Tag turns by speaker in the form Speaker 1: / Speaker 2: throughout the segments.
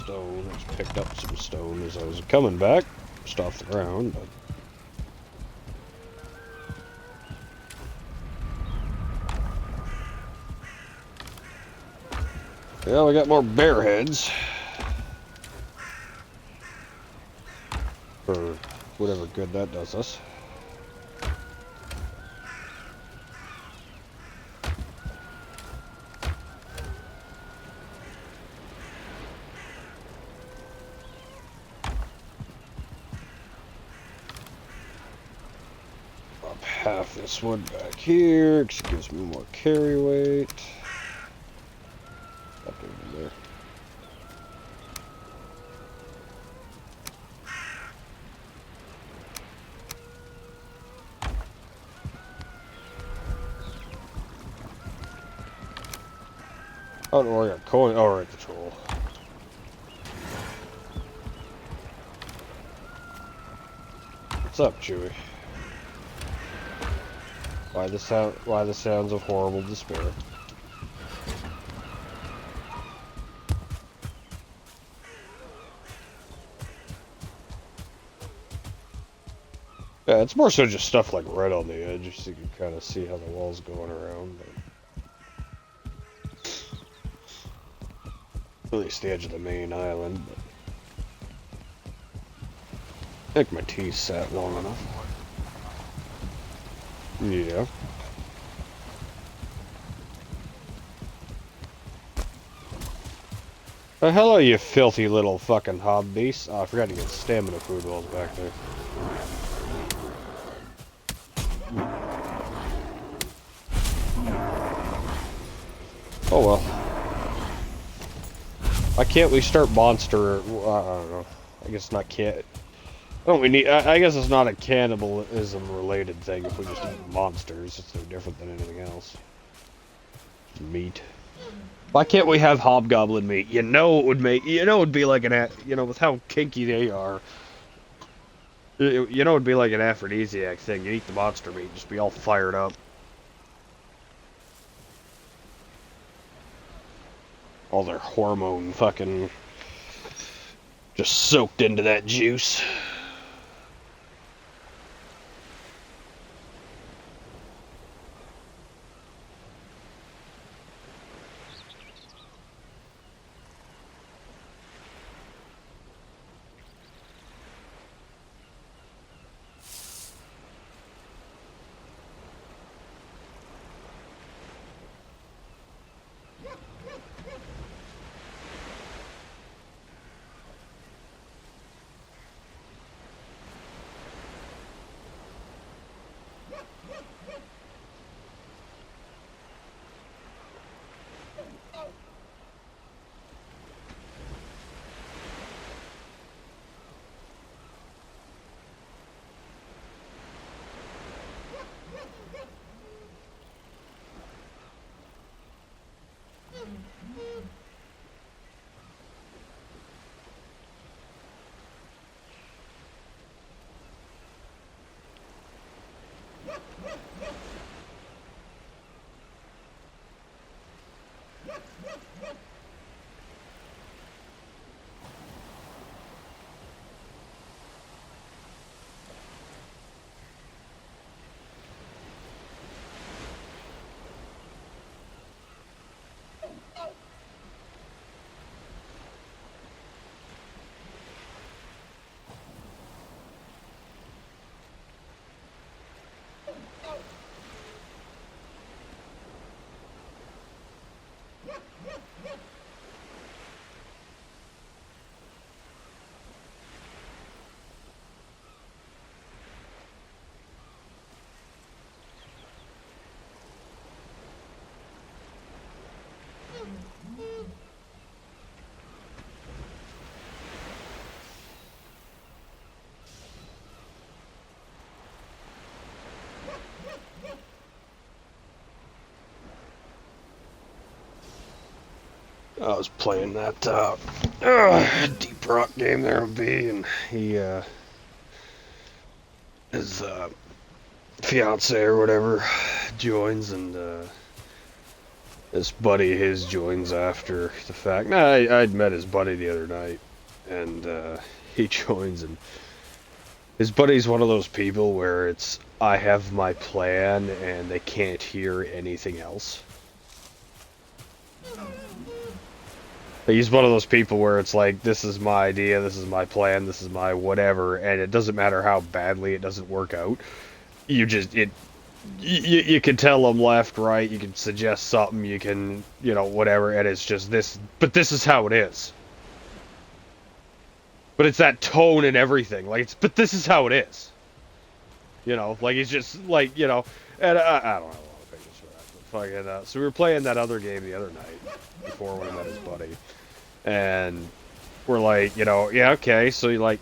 Speaker 1: stone. I just picked up some stone as I was coming back, just off the ground. But... yeah, we got more bear heads. For whatever good that does us. Up half this wood back here, which gives me more carry weight. Up over there. Oh no, I got coin. Oh, right, patrol. What's up, Chewy? Why the sounds of horrible despair? Yeah, it's more so just stuff like right on the edge, so you can kind of see how the wall's going around. But... at least the edge of the main island. But... I think my teeth sat long enough. Yeah. The hell are you filthy little fucking hob beast? Oh, I forgot to get stamina food while I was back there. Oh well. Why can't we start monster? I don't know. I guess not can't. Don't we need? I guess it's not a cannibalism related thing if we just eat monsters. It's no different than anything else. Meat. Why can't we have hobgoblin meat? You know it would make. You know it would be like an. You know with how kinky they are. You know it would be like an aphrodisiac thing. You eat the monster meat, just be all fired up. All their hormone fucking just soaked into that juice. I was playing that Deep Rock game there with B, and he his fiance or whatever joins, and This buddy of his joins after the fact. Nah, I'd met his buddy the other night, and he joins, and his buddy's one of those people where it's, I have my plan, and they can't hear anything else. He's one of those people where it's like, this is my idea, this is my plan, this is my whatever, and it doesn't matter how badly it doesn't work out. You can tell them left, right, you can suggest something, you can, whatever, and it's just this, but this is how it is. But it's that tone and everything, like, but this is how it is. Like, he's just, like, and I don't have a lot of patience for that, but fucking, so we were playing that other game the other night, before when I met his buddy, and we're like, yeah, okay, so like,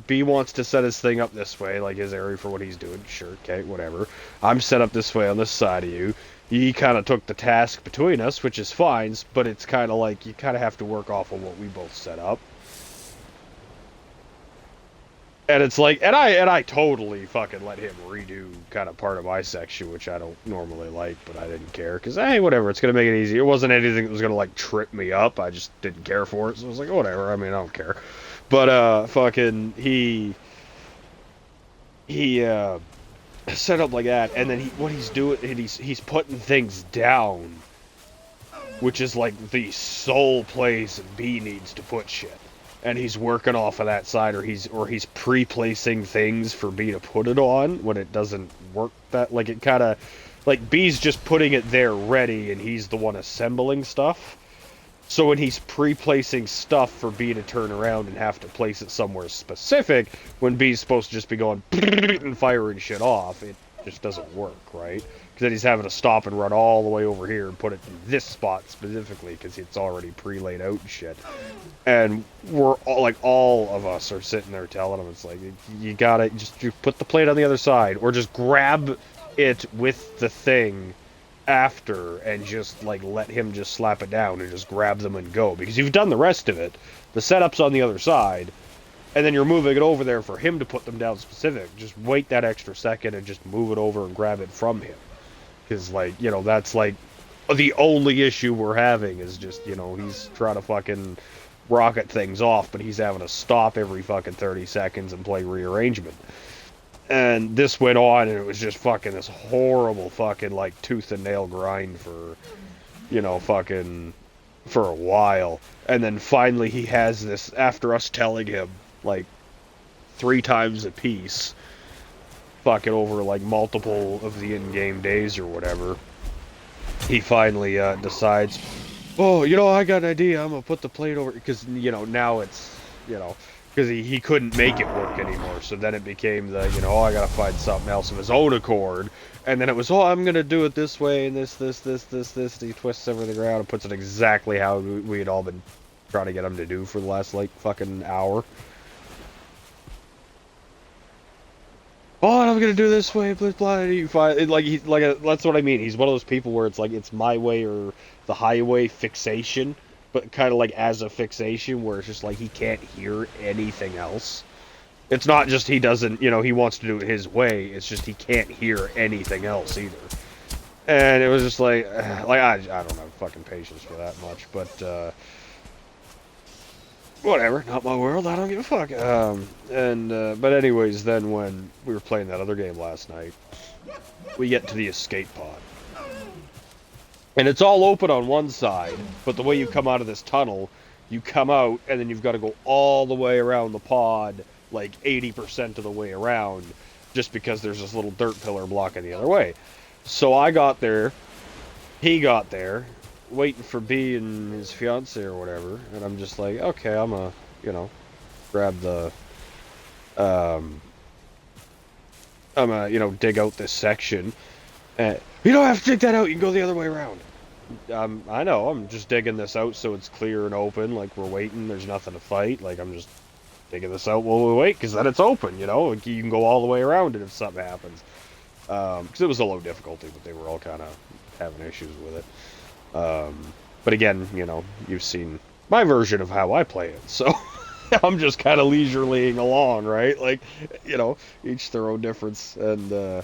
Speaker 1: B wants to set his thing up this way, like his area for what he's doing, sure, okay, whatever. I'm set up this way on this side of you. He kind of took the task between us, which is fine, but it's kind of like, you kind of have to work off of what we both set up. And it's like, and I totally fucking let him redo kind of part of my section, which I don't normally like, but I didn't care, because, hey, whatever, it's going to make it easy. It wasn't anything that was going to, like, trip me up. I just didn't care for it, so I was like, whatever, I mean, I don't care. But, fucking, he set up like that, and then what he's doing, and he's putting things down, which is, like, the sole place B needs to put shit. And he's working off of that side, or he's pre-placing things for B to put it on when it doesn't work that, like, it kind of, like, B's just putting it there ready, and he's the one assembling stuff. So when he's pre-placing stuff for B to turn around and have to place it somewhere specific, when B's supposed to just be going and firing shit off, it just doesn't work, right? Because then he's having to stop and run all the way over here and put it in this spot specifically because it's already pre-laid out and shit. And we're all of us are sitting there telling him, it's like, you gotta you put the plate on the other side, or just grab it with the thing after and just like let him just slap it down and just grab them and go, because you've done the rest of it. The setup's on the other side, and then you're moving it over there for him to put them down specific. Just wait that extra second and just move it over and grab it from him, because like, that's like the only issue we're having is just, he's trying to fucking rocket things off, but he's having to stop every fucking 30 seconds and play rearrangement. And this went on, and it was just fucking this horrible fucking, like, tooth and nail grind for, fucking, for a while. And then finally he has this, after us telling him, like, 3 times a piece, fucking over, like, multiple of the in-game days or whatever, he finally decides, oh, I got an idea, I'm gonna put the plate over, because, now it's, because he couldn't make it work anymore, so then it became the, I gotta find something else of his own accord, and then it was, I'm gonna do it this way, and this, he twists everything around and puts it exactly how we had all been trying to get him to do for the last, like, fucking hour. Oh, and I'm gonna do this way, blah, blah, that's what I mean, he's one of those people where it's like, it's my way or the highway fixation, but kind of like as a fixation where it's just like he can't hear anything else. It's not just he doesn't, he wants to do it his way, it's just he can't hear anything else either. And it was just like I don't have fucking patience for that much, but whatever, not my world, I don't give a fuck. But anyways, then when we were playing that other game last night, we get to the escape pod. And it's all open on one side, but the way you come out of this tunnel, you come out, and then you've got to go all the way around the pod, like 80% of the way around, just because there's this little dirt pillar blocking the other way. So I got there, he got there, waiting for B and his fiance or whatever, and I'm just like, okay, I'm gonna, grab the, I'm gonna, dig out this section. You don't have to dig that out, you can go the other way around. I know, I'm just digging this out so it's clear and open, like we're waiting, there's nothing to fight, like I'm just digging this out while we wait, because then it's open, like you can go all the way around it if something happens. Because it was a low difficulty, but they were all kind of having issues with it. But again, you've seen my version of how I play it, so I'm just kind of leisurelying along, right? Like, each their own difference, and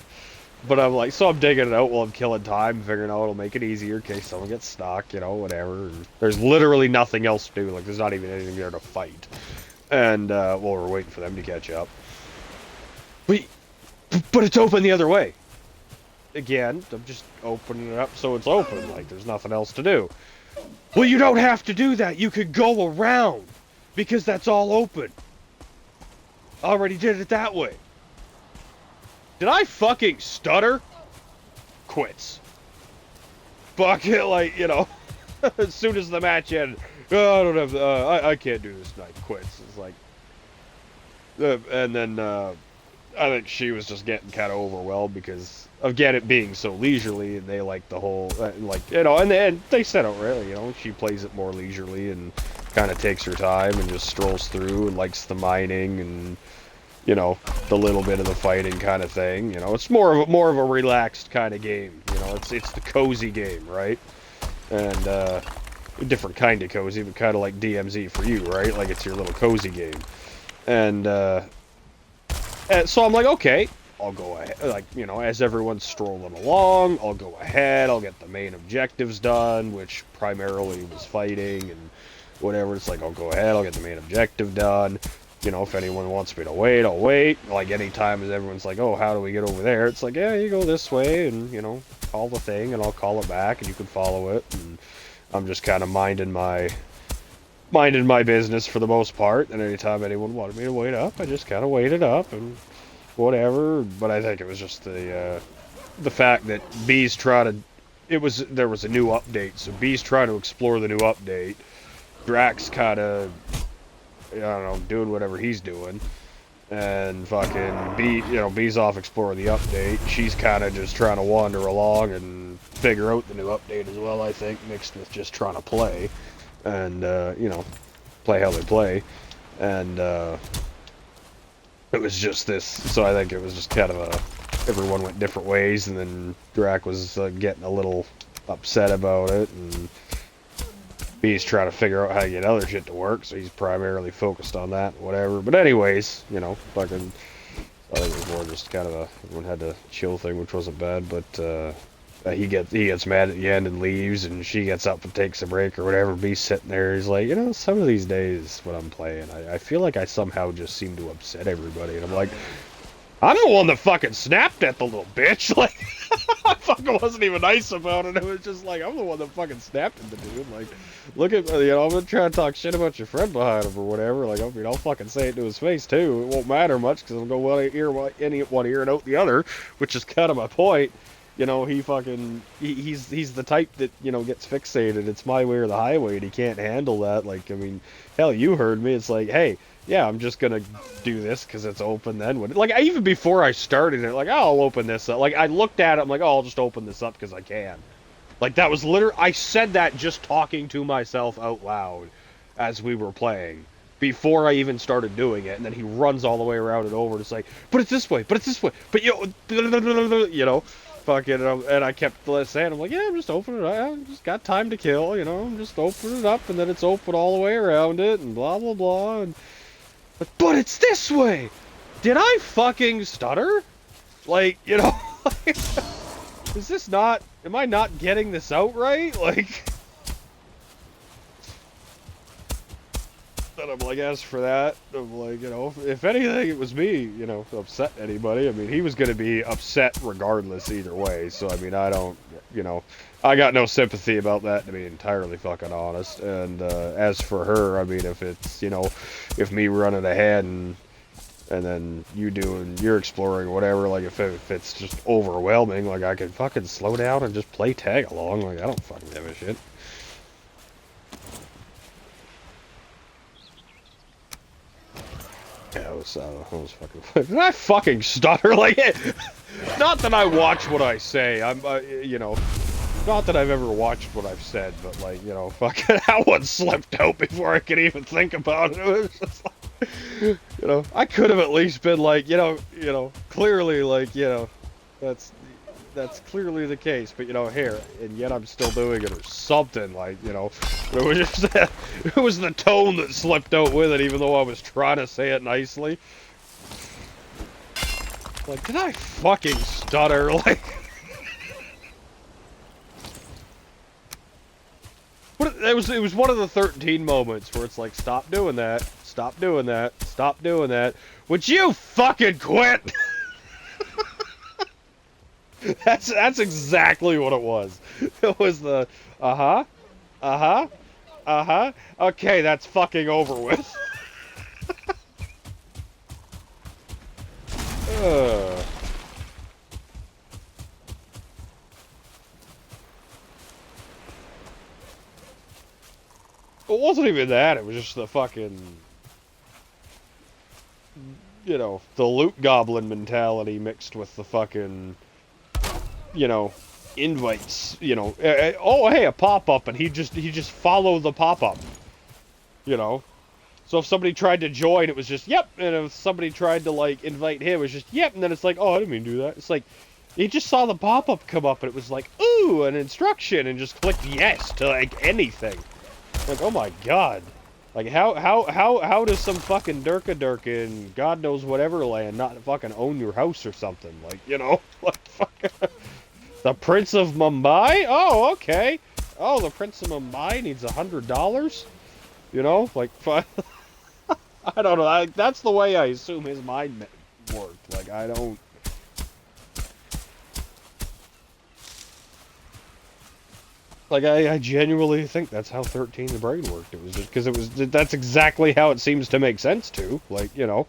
Speaker 1: But I'm like, so I'm digging it out while I'm killing time, figuring out it'll make it easier in case someone gets stuck, you know, whatever. And there's literally nothing else to do. Like, there's not even anything there to fight. And, well, we're waiting for them to catch up. But it's open the other way. Again, I'm just opening it up so it's open. Like, there's nothing else to do. Well, you don't have to do that. You could go around. Because that's all open. Already did it that way. Did I fucking stutter? Quits. Fuck it, like, you know, as soon as the match ended, oh, I don't have, I can't do this night. Quits. It's like, and then, I think she was just getting kind of overwhelmed because, again, it being so leisurely, and they like the whole, like, you know, and they said it really, you know, she plays it more leisurely and kind of takes her time and just strolls through and likes the mining and, you know, the little bit of the fighting kind of thing. You know, it's more of a relaxed kind of game. You know, it's the cozy game, right? And a different kind of cozy, but kind of like DMZ for you, right? Like it's your little cozy game. And so I'm like, okay, I'll go ahead. Like, you know, as everyone's strolling along, I'll go ahead. I'll get the main objectives done, which primarily was fighting and whatever. It's like, I'll go ahead. I'll get the main objective done. You know, if anyone wants me to wait, I'll wait. Like, anytime as everyone's like, oh, how do we get over there? It's like, yeah, you go this way, and, you know, call the thing, and I'll call it back, and you can follow it. And I'm just kind of minding my business for the most part. And anytime anyone wanted me to wait up, I just kind of waited up, and whatever. But I think it was just the fact that B's trying to... There was a new update, so B's trying to explore the new update. Drax kind of... I don't know, doing whatever he's doing, and fucking B's off exploring the update. She's kind of just trying to wander along and figure out the new update as well, I think, mixed with just trying to play, and, you know, play how they play, and, it was just this, so I think it was just kind of everyone went different ways, and then Drac was getting a little upset about it, and B's trying to figure out how to get other shit to work, so he's primarily focused on that, whatever. But anyways, you know, fucking, I think it was more just kind of everyone had to chill thing, which wasn't bad, but, he gets mad at the end and leaves, and she gets up and takes a break or whatever. B's sitting there, he's like, you know, some of these days when I'm playing, I feel like I somehow just seem to upset everybody, and I'm like, I'm the one that fucking snapped at the little bitch, like, I fucking wasn't even nice about it. It was just like, I'm the one that fucking snapped at the dude. Like, look at, you know, I'm gonna try to talk shit about your friend behind him or whatever. Like, I mean, I'll fucking say it to his face too. It won't matter much because I'll go one ear and out the other, which is kind of my point. You know, he's the type that, you know, gets fixated. It's my way or the highway, and he can't handle that. Like, I mean, hell, you heard me. It's like, hey, yeah, I'm just gonna do this because it's open then. Like, even before I started it, like, oh, I'll open this up. Like, I looked at it, I'm like, oh, I'll just open this up because I can. Like, that was literally, I said that just talking to myself out loud as we were playing, before I even started doing it, and then he runs all the way around and over, and it's like, but it's this way, but you know, fucking, and I kept saying, I'm like, yeah, I'm just opening it up, I just got time to kill, you know, I'm just opening it up, and then it's open all the way around it, and blah, blah, blah, and... But it's this way! Did I fucking stutter? Like, you know, is this not... Am I not getting this out right? Like... And I'm like, as for that, I'm like, you know, if anything, it was me, you know, upset anybody. I mean, he was going to be upset regardless either way. So, I mean, I don't, you know, I got no sympathy about that, to be entirely fucking honest. And as for her, I mean, if it's, you know, if me running ahead and then you doing, you're exploring whatever, like if it's just overwhelming, like I could fucking slow down and just play tag along. Like, I don't fucking give a shit. Yeah, it was fucking... Did I fucking stutter? Like, not that I watch what I say. I'm, you know, not that I've ever watched what I've said, but, like, you know, fucking that one slipped out before I could even think about it. It was just like, you know, I could have at least been like, you know, clearly, like, you know, that's clearly the case, but, you know, here, and yet I'm still doing it or something, like, you know, it was just, it was the tone that slipped out with it, even though I was trying to say it nicely. Like, did I fucking stutter? Like, it was one of the 13 moments where it's like, stop doing that, stop doing that, stop doing that. Would you fucking quit? That's exactly what it was. It was the uh-huh, uh-huh, uh-huh. Okay, that's fucking over with. uh. It wasn't even that, it was just the fucking, you know, the loot goblin mentality mixed with the fucking, you know, invites, you know, oh hey, a pop-up, and he just followed the pop-up, you know. So if somebody tried to join, it was just yep, and if somebody tried to like invite him, it was just yep, and then it's like, oh, I didn't mean to do that. It's like he just saw the pop-up come up, and it was like, ooh, an instruction, and just clicked yes to like anything. Like, oh my god. Like, how does some fucking Durka in God knows whatever land not fucking own your house or something? Like, you know? Like, fucking... The Prince of Mumbai? Oh, okay. Oh, the Prince of Mumbai needs $100? You know? Like, I don't know. That's the way I assume his mind worked. Like, I don't... Like, I genuinely think that's how 13 the brain worked. It was just because that's exactly how it seems to make sense to. Like, you know.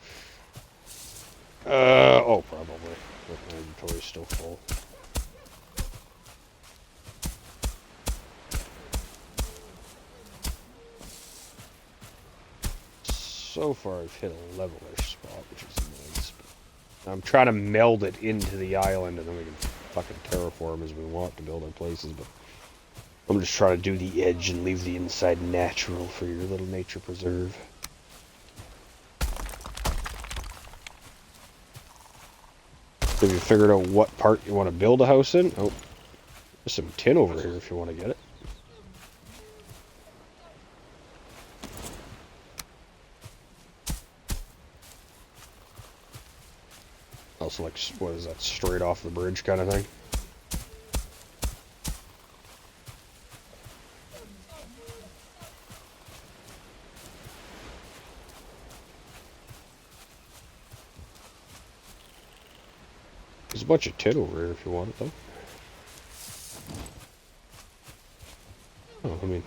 Speaker 1: Oh, probably. But my inventory's still full. So far, I've hit a level-ish spot, which is nice. But I'm trying to meld it into the island, and then we can fucking terraform as we want to build our places, but... I'm just trying to do the edge and leave the inside natural for your little nature preserve. Have you figured out what part you want to build a house in? Oh, there's some tin over here if you want to get it. Also, like, what is that, straight off the bridge kind of thing? There's a bunch of tin over here if you want it, though. Oh, I mean,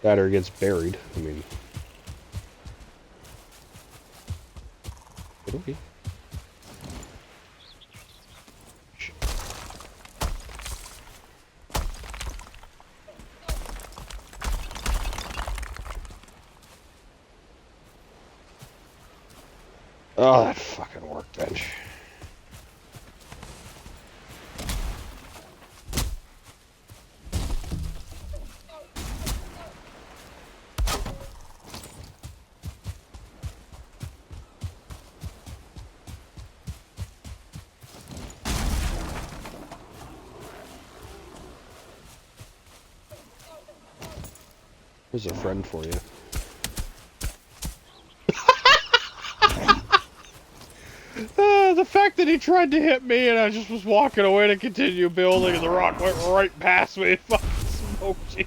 Speaker 1: that or it gets buried. I mean, it'll be. Oh, that fucking workbench. There's a friend for you. The fact that he tried to hit me and I just was walking away to continue building and the rock went right past me and fucking smoked you.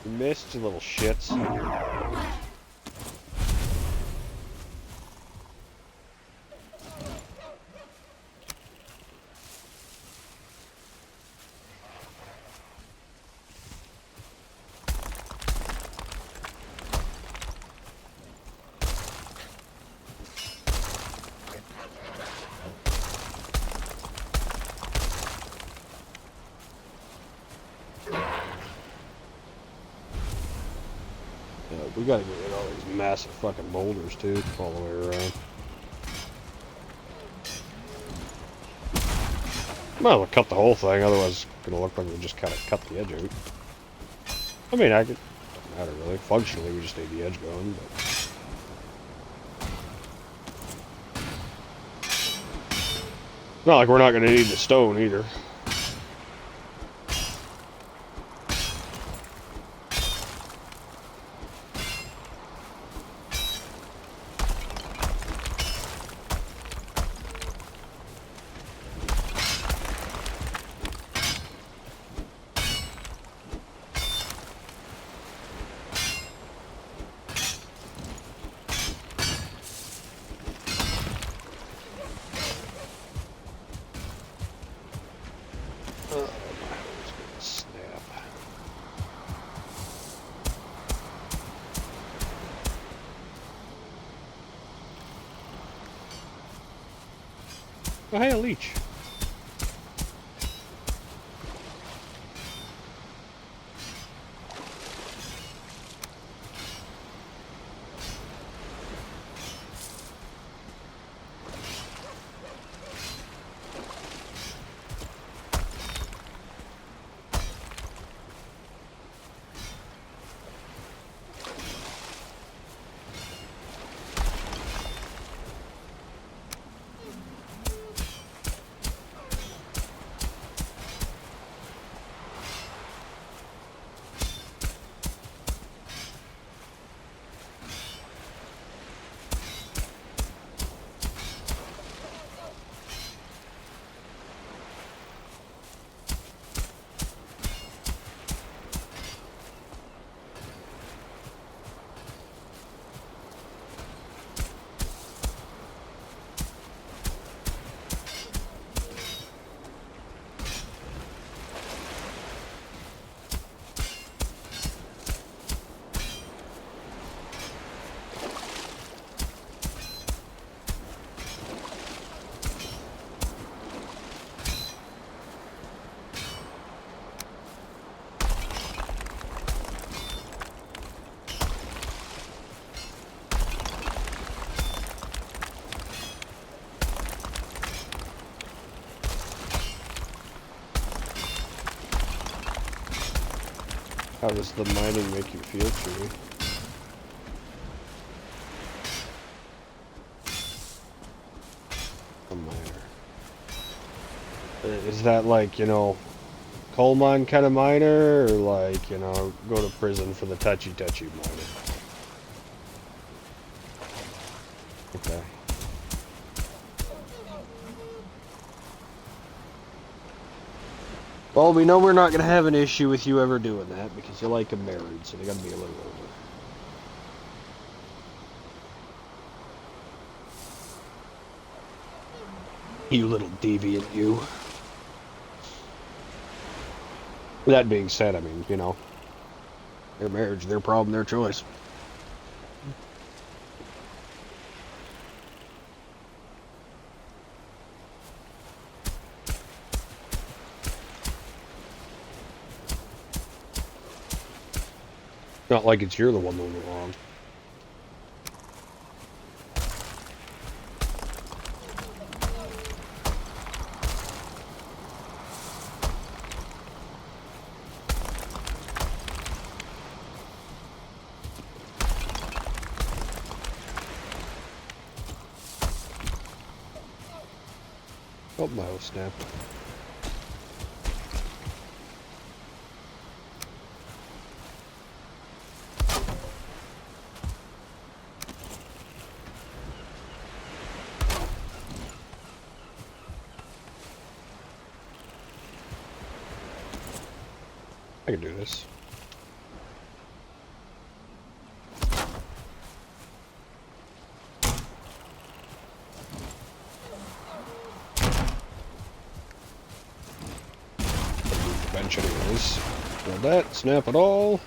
Speaker 1: You missed, you little shits. We gotta get rid of all these massive fucking boulders too, all the way around. Might as well cut the whole thing, otherwise it's gonna look like we just kind of cut the edge out. I mean, doesn't matter really. Functionally, we just need the edge going, but... Not like we're not gonna need the stone either. Oh, hey, a leech. How does the mining make you feel, Chewy? A miner. Is that like, you know, coal mine kind of miner, or like, you know, go to prison for the touchy-touchy miner? Okay. Well, we know we're not going to have an issue with you ever doing that, because you like them married, so they got to be a little older. You little deviant, you. That being said, I mean, you know, their marriage, their problem, their choice. Not like it's you're the one doing it wrong. Oh, my oh, snap. I can do this. Bench anyways. Build that, snap it all.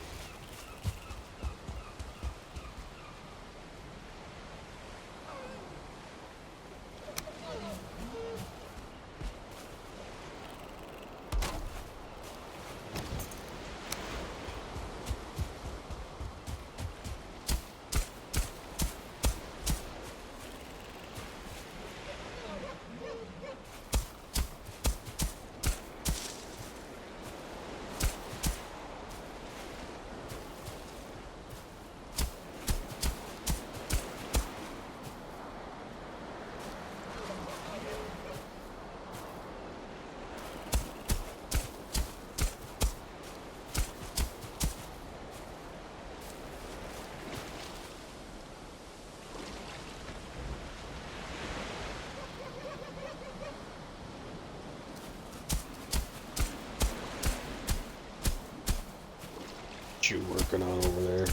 Speaker 1: What you working on over there?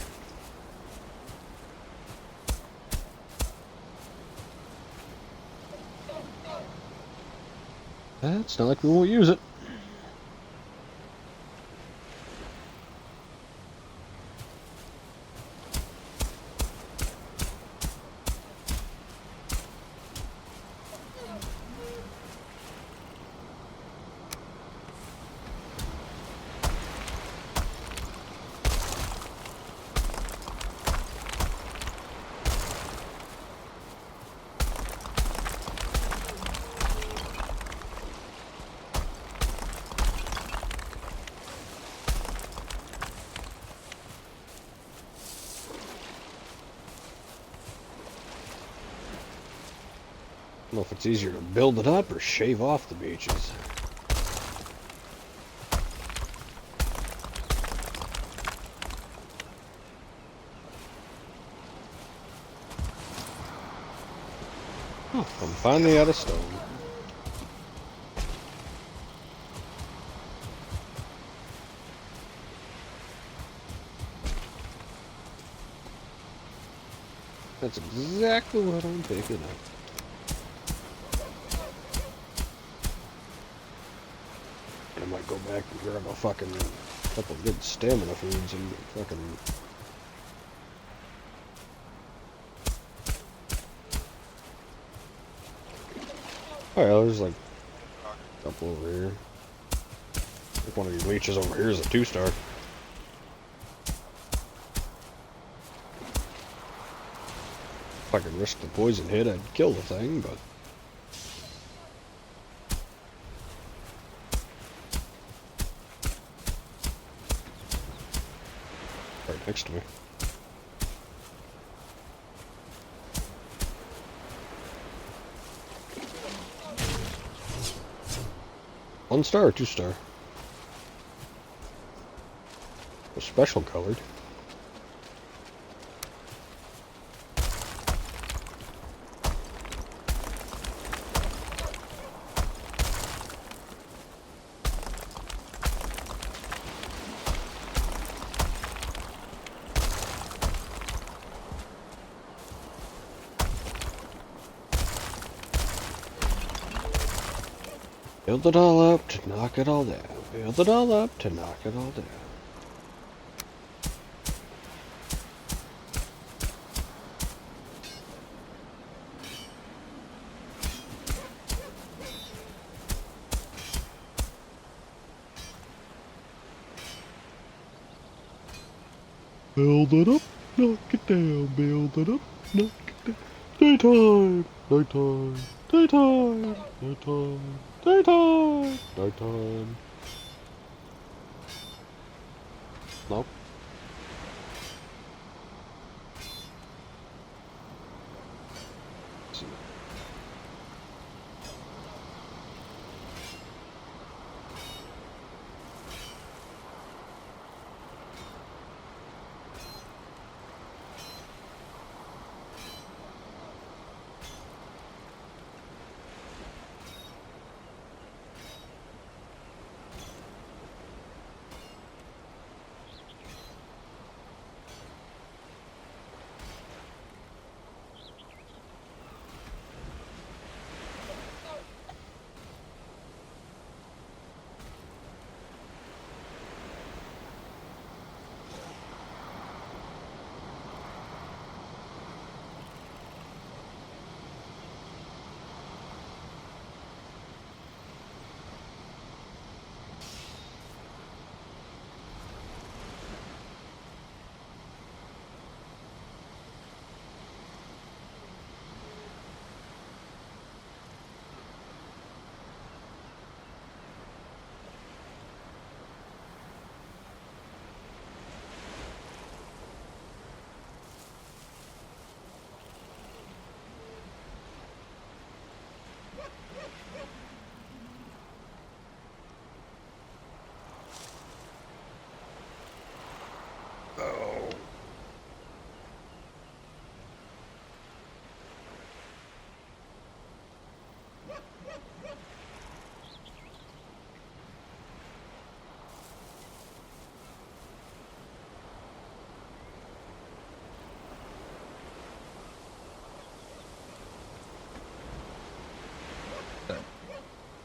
Speaker 1: It's not like we won't use it. know if it's easier to build it up or shave off the beaches. Oh, I'm finally out of stone. That's exactly what I'm picking up. I might go back and grab a fucking couple good stamina foods and fucking... Oh yeah, there's like a couple over here. I think one of these leeches over here is a 2-star. If I could risk the poison hit, I'd kill the thing, but... right next to me. 1-star or 2-star? A special colored. Build it all up to knock it all down. Build it all up to knock it all down. Build it up, knock it down. Build it up, knock it down. Daytime, nighttime, daytime, nighttime, daytime, nighttime. Nope. Let's see. Oh.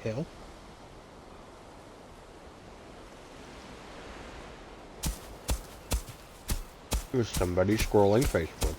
Speaker 1: Hell. There's somebody scrolling Facebook.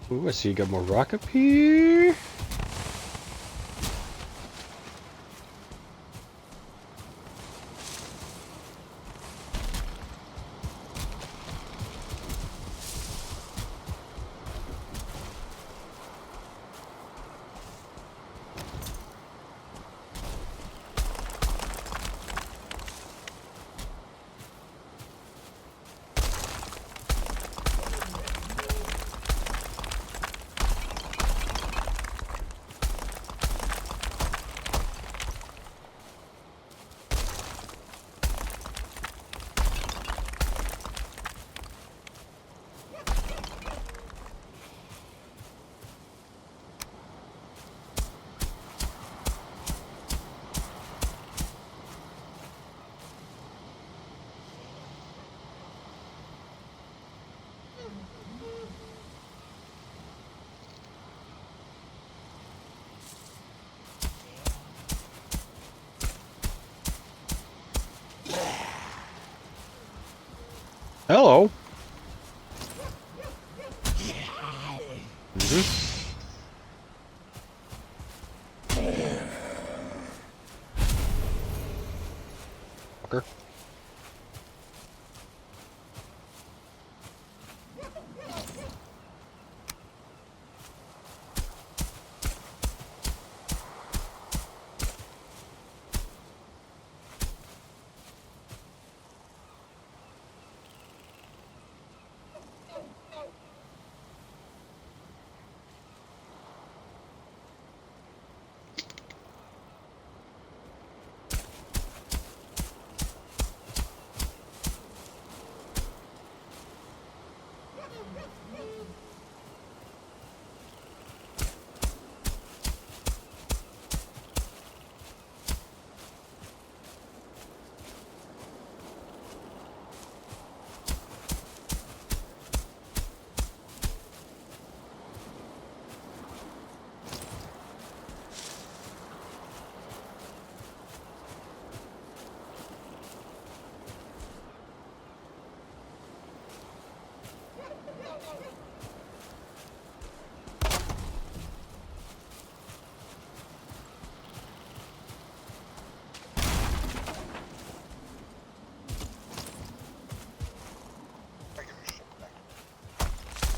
Speaker 1: Ooh, I see you got more rock up here. Hello. Fucker.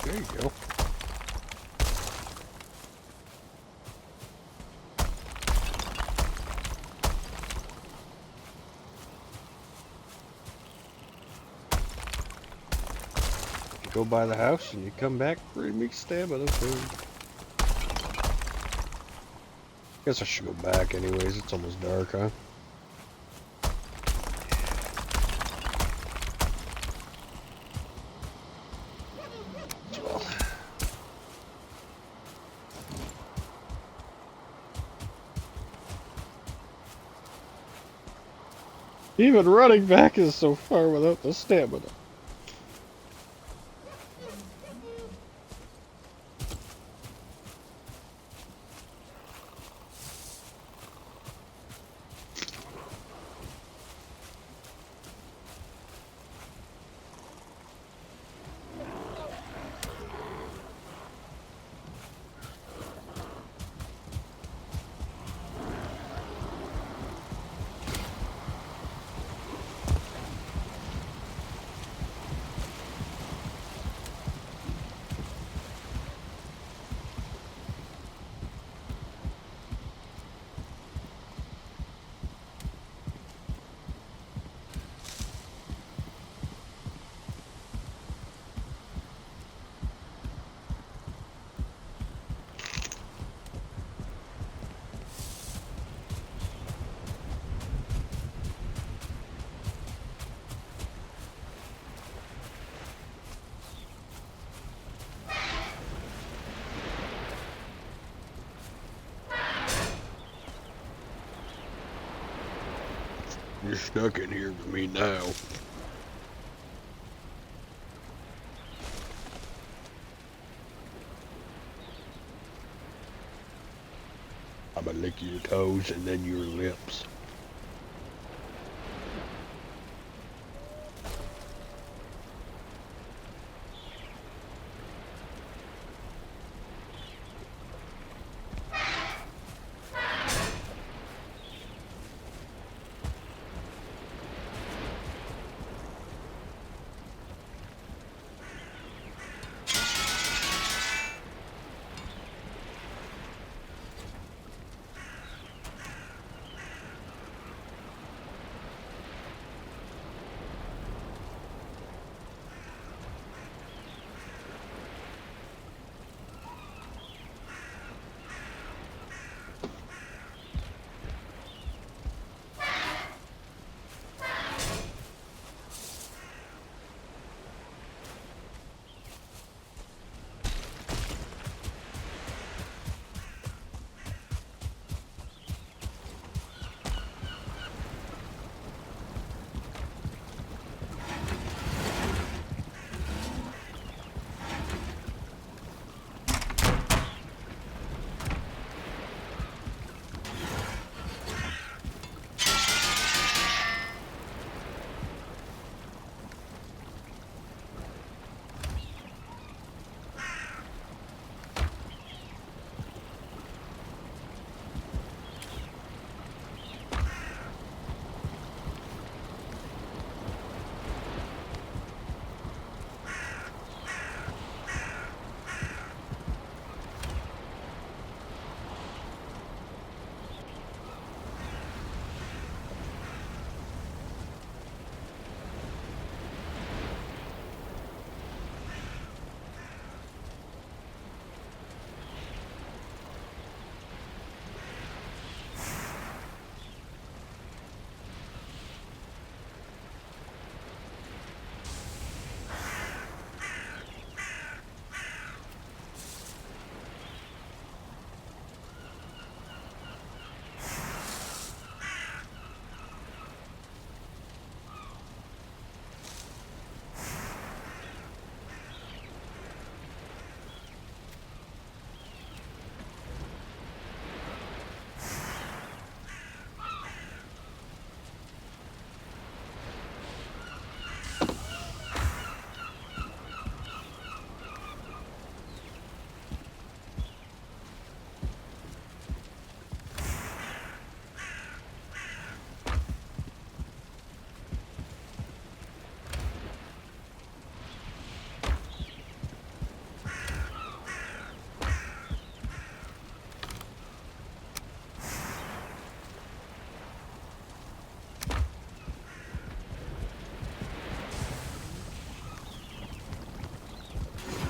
Speaker 1: There you go. You go by the house and you come back for a meat stamina food. Guess I should go back anyways, it's almost dark, huh? Well. Even running back is so far without the stamina. You're stuck in here with me now. I'm gonna lick your toes and then your lips.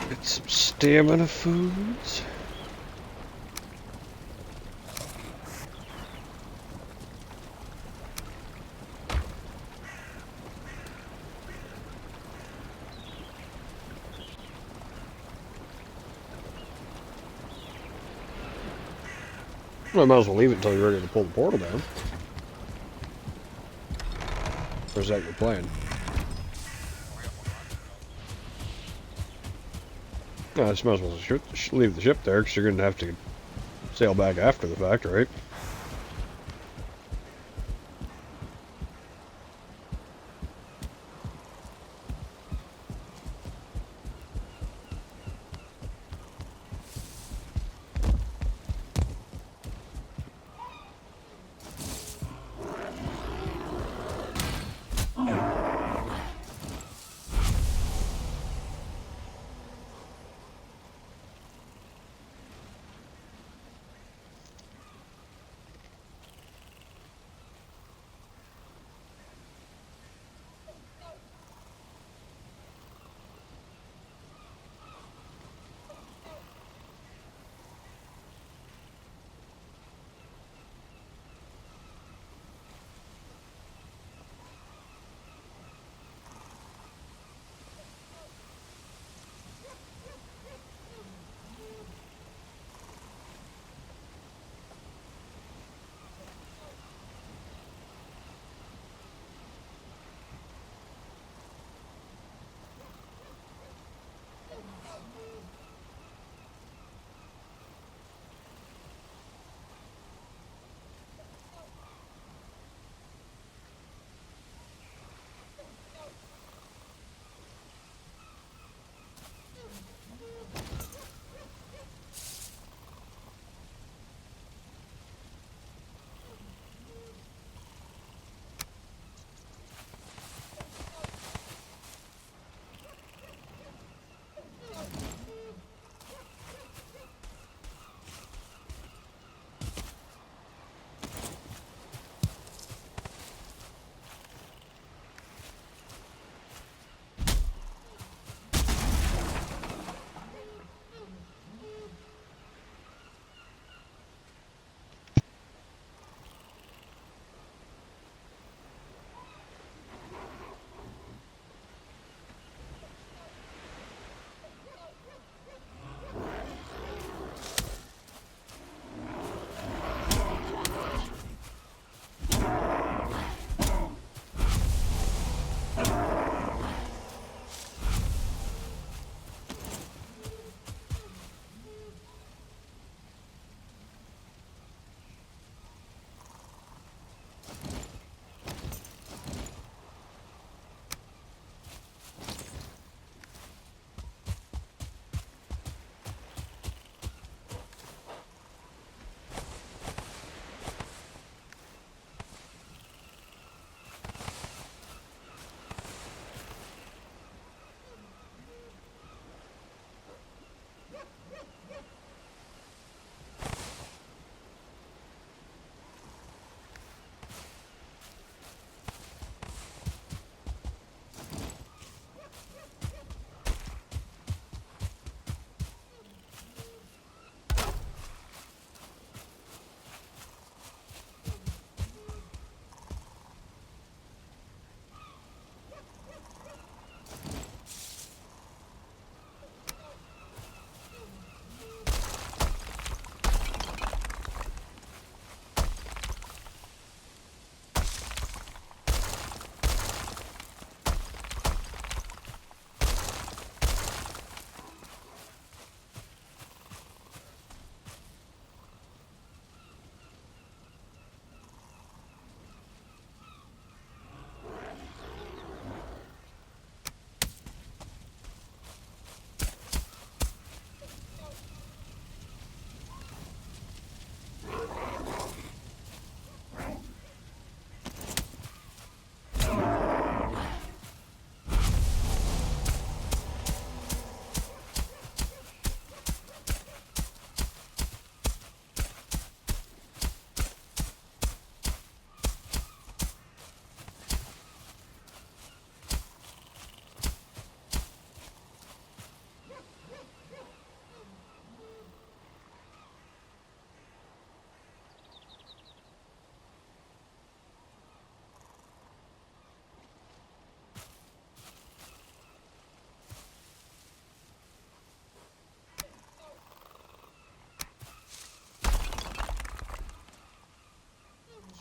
Speaker 1: Get some stamina foods. Well, I might as well leave it until you're ready to pull the portal down. Or is that your plan? No, I just might as well leave the ship there, because you're going to have to sail back after the fact, right?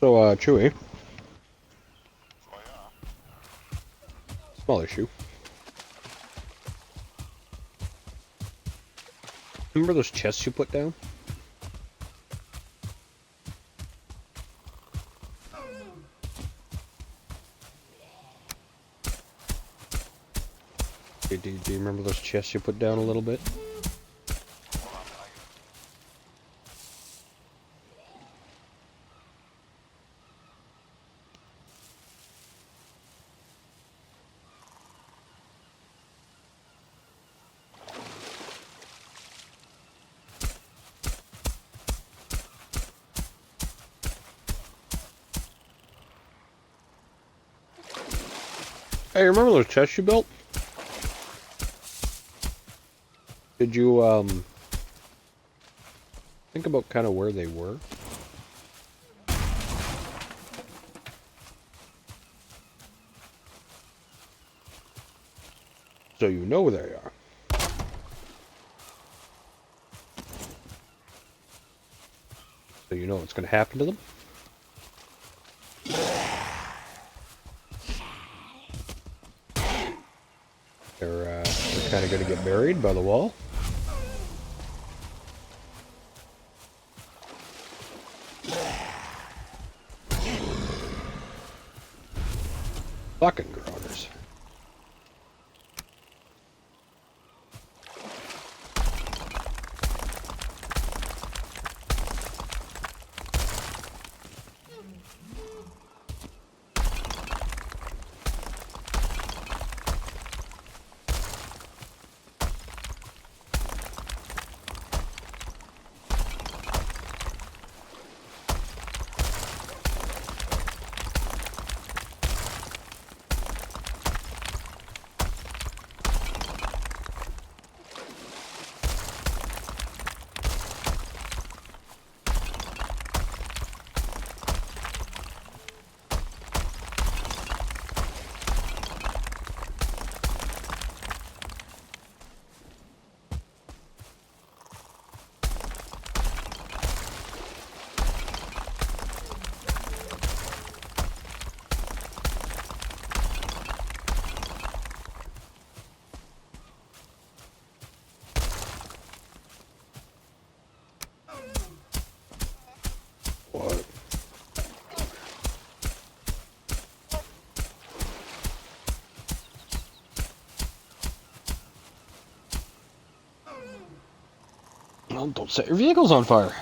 Speaker 1: So, Chewy, small issue. Remember those chests you put down? Do you remember those chests you put down a little bit? Hey, remember those chests you built? Did you, think about kind of where they were? So you know they are. So you know what's going to happen to them? They're kind of going to get buried by the wall. Fucking grounders. What? Well, don't set your vehicles on fire.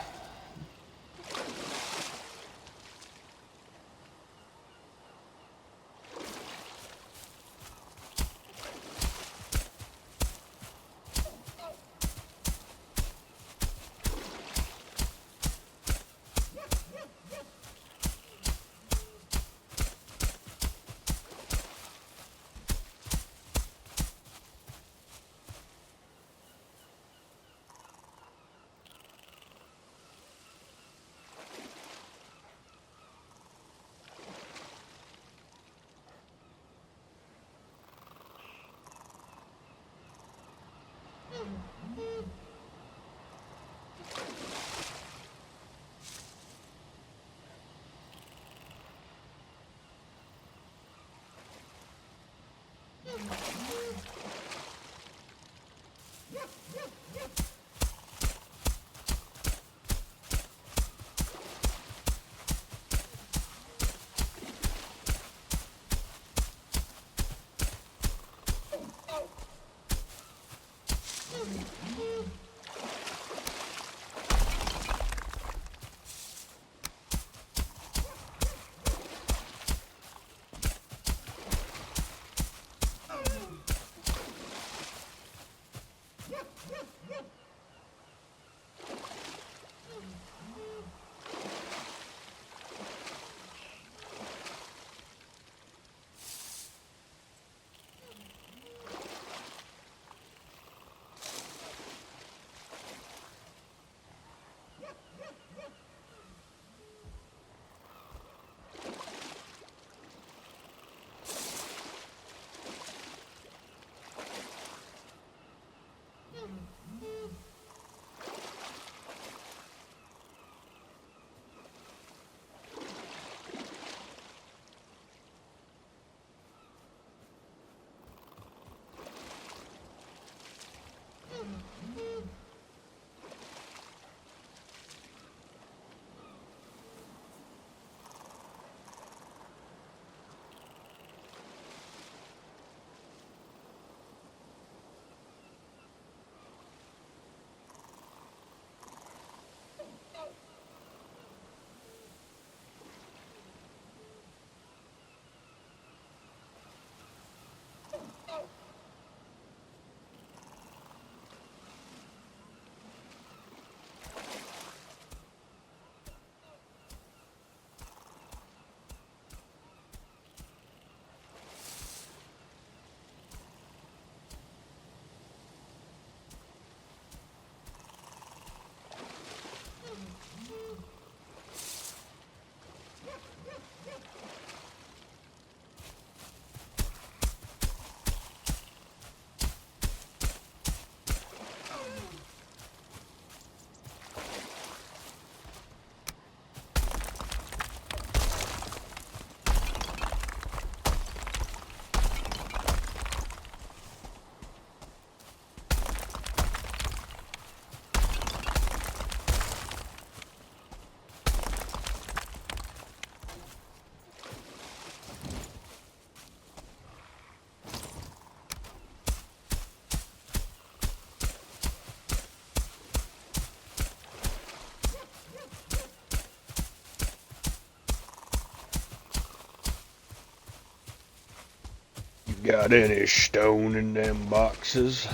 Speaker 1: Got any stone in them boxes?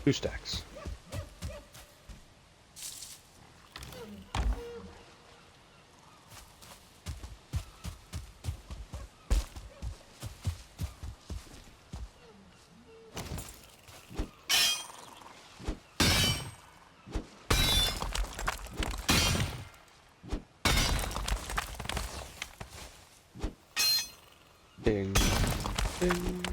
Speaker 1: Two stacks. Ding, ding.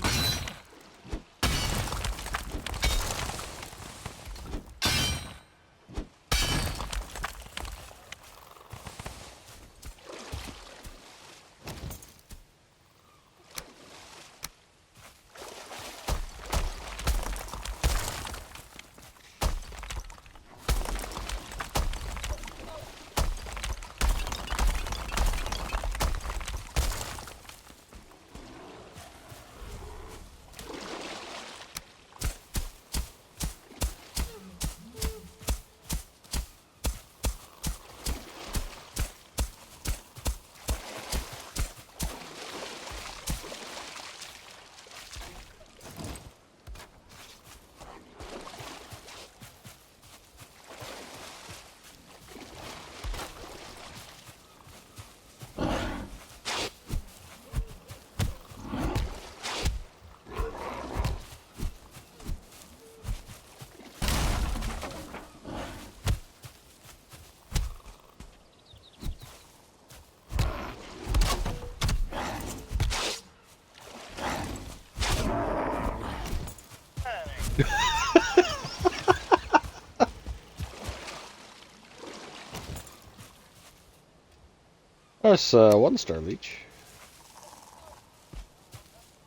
Speaker 1: That's a 1-star leech.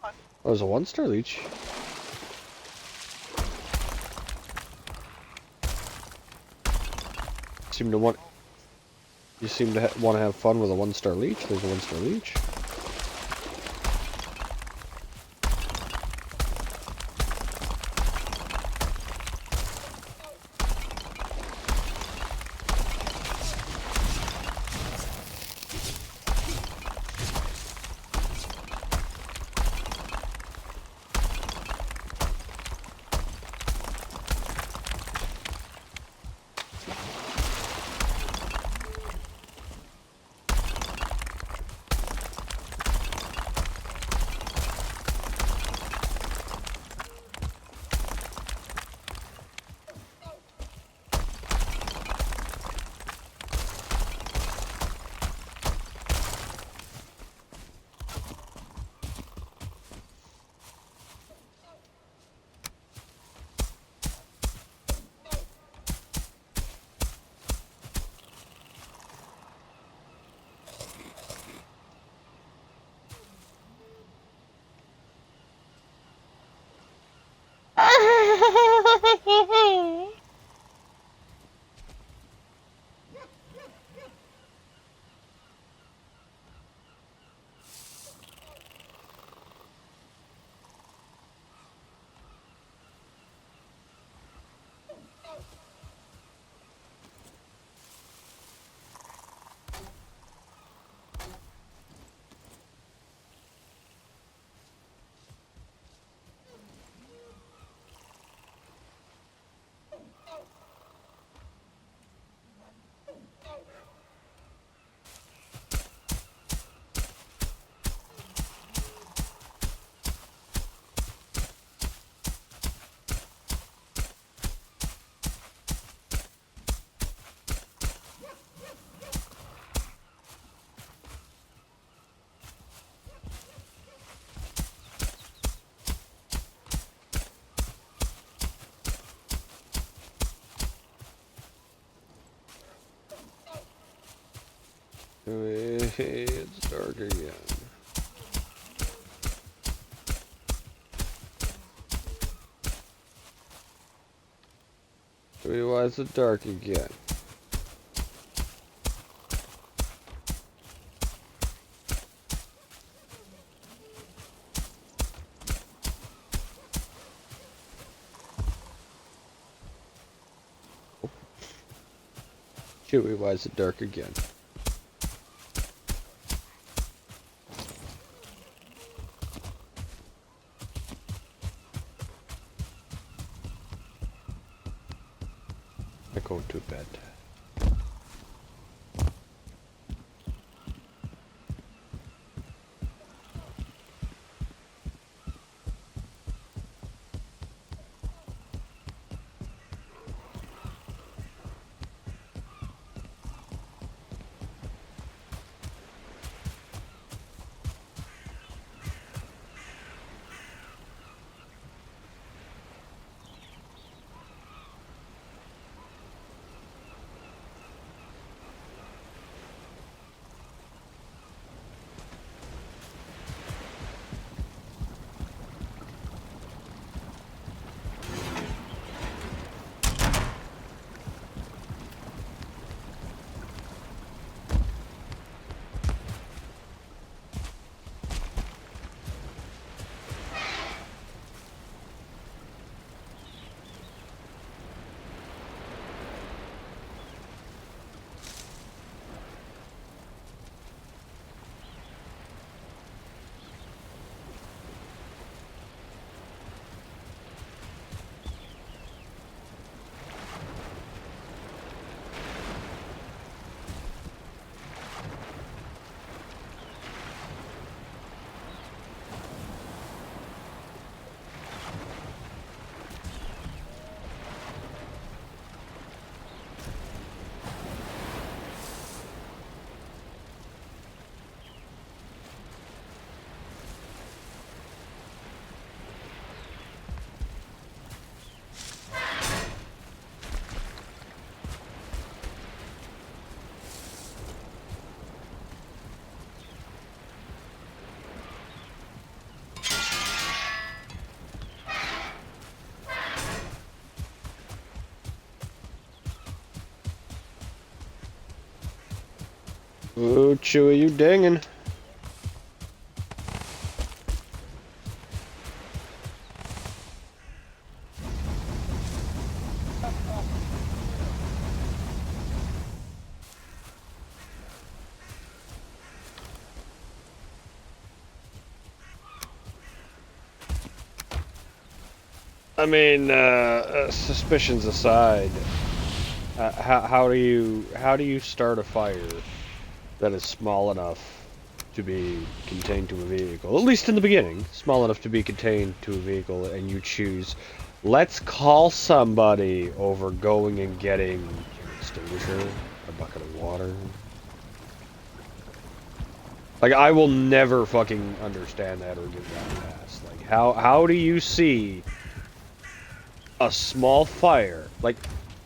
Speaker 1: Oh, there's a 1-star leech. You seem to want to have fun with a 1-star leech. There's a 1-star leech. It's dark again. Why is it dark again? Chewy, why is it dark again? I go to bed. Oh, Chewy, you dinging. I mean, suspicions aside, how do you start a fire that is small enough to be contained to a vehicle? At least in the beginning, small enough to be contained to a vehicle, and you choose, let's call somebody over going and getting an extinguisher, a bucket of water. Like, I will never fucking understand that or get that past. Like, how do you see a small fire like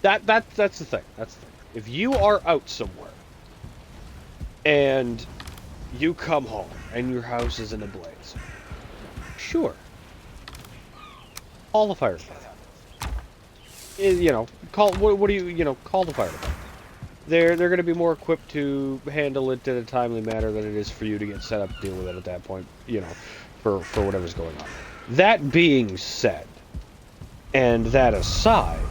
Speaker 1: that's the thing. That's the thing. If you are out somewhere and you come home and your house is in a blaze, sure, call the fire department. You know, call what do you know? Call the fire department. They're going to be more equipped to handle it in a timely manner than it is for you to get set up to deal with it at that point. You know, for whatever's going on. That being said. And that aside,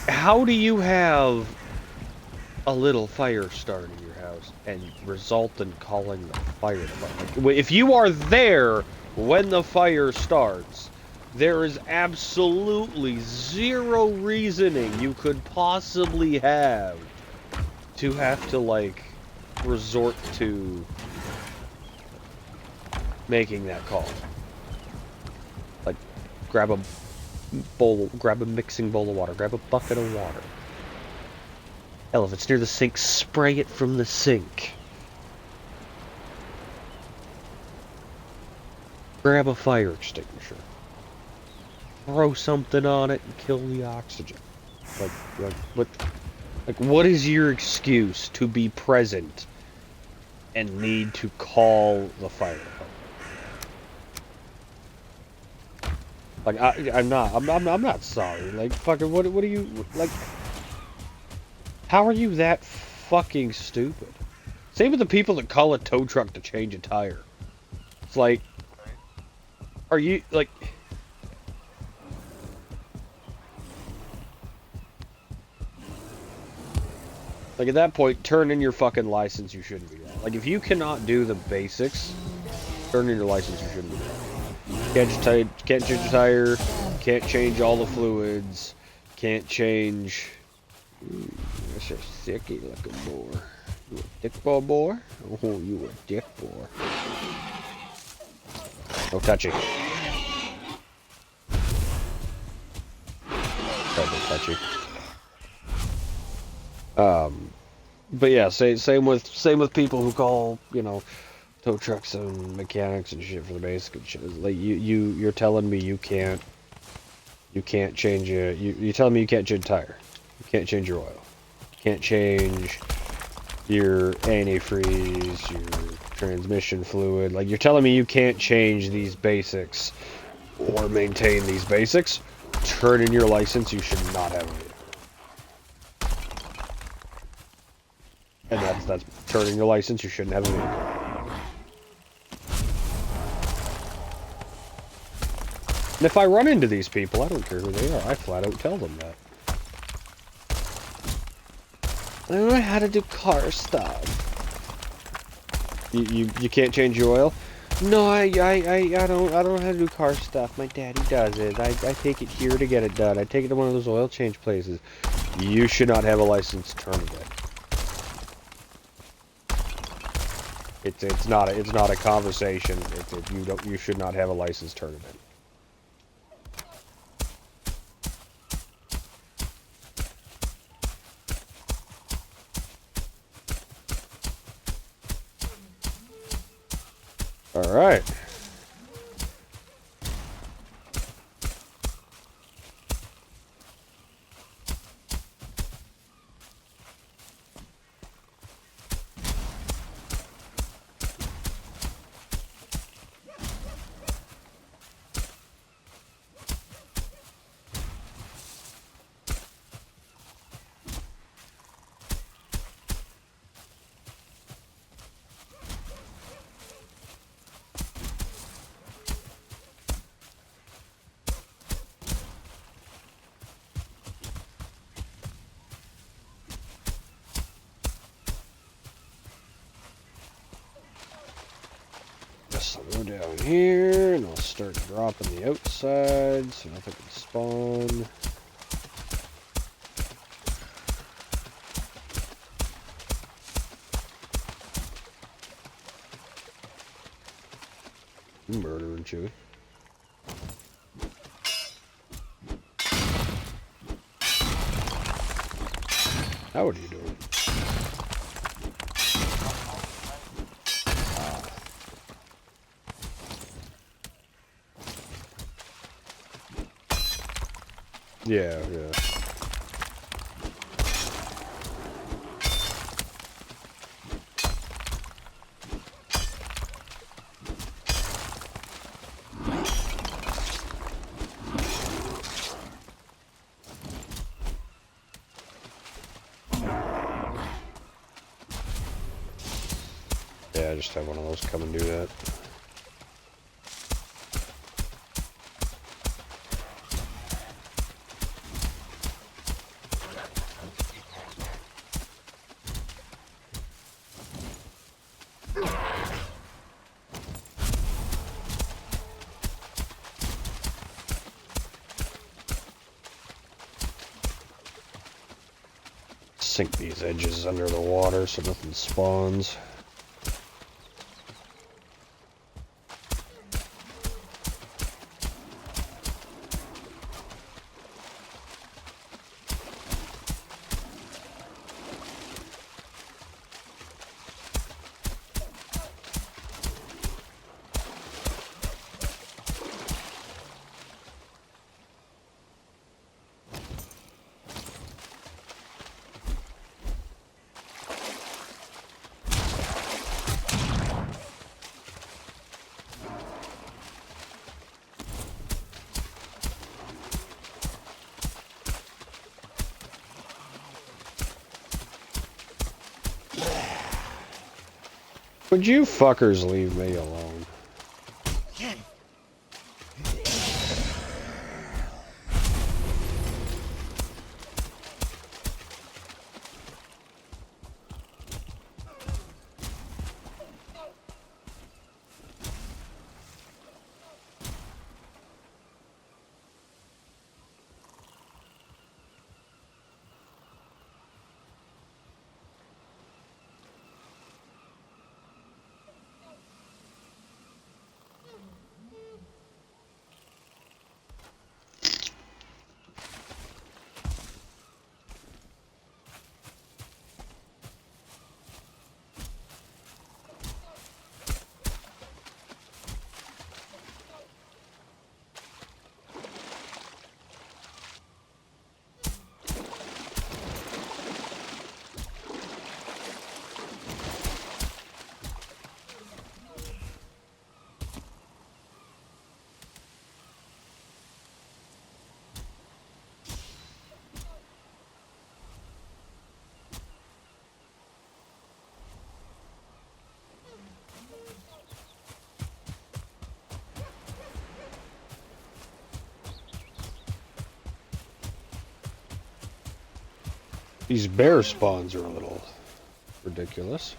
Speaker 1: how do you have a little fire start in your house and result in calling the fire department? If you are there when the fire starts, there is absolutely zero reasoning you could possibly have to like, resort to making that call. Like, grab a mixing bowl of water, grab a bucket of water. Hell, if it's near the sink, spray it from the sink. Grab a fire extinguisher. Throw something on it and kill the oxygen. What is your excuse to be present and need to call the fire department? Like, I'm not sorry. Like, fucking, what are you, like, how are you that fucking stupid? Same with the people that call a tow truck to change a tire. It's like, are you, like, Like, at that point, turn in your fucking license, you shouldn't be that. Like, if you cannot do the basics, turn in your license, you shouldn't be that. Can't change your tire, can't change all the fluids, can't change... That's a sicky looking boy. You a dick boy? Oh, you a dick boy. No touchy. Touchy. But yeah, same with people who call, you know, tow trucks and mechanics and shit for the basic and shit. Like you're telling me you can't change you're telling me you can't change a tire, you can't change your oil, you can't change your antifreeze, your transmission fluid. Like, you're telling me you can't change these basics or maintain these basics. Turn in your license, you should not have a vehicle. And that's turning your license, you shouldn't have a vehicle. And if I run into these people, I don't care who they are, I flat out tell them that. I don't know how to do car stuff. You can't change your oil? No, I don't know how to do car stuff. My daddy does it. I take it here to get it done. I take it to one of those oil change places. You should not have a license to turn it. It's not a conversation. You should not have a license tournament. All right. I'll go down here, and I'll start dropping the outside, so nothing can spawn. Murdering Chewy. How are you doing? Yeah. Yeah, I just have one of those come and do that. Sink these edges under the water so nothing spawns. Would you fuckers leave me alone? These bear spawns are a little ridiculous.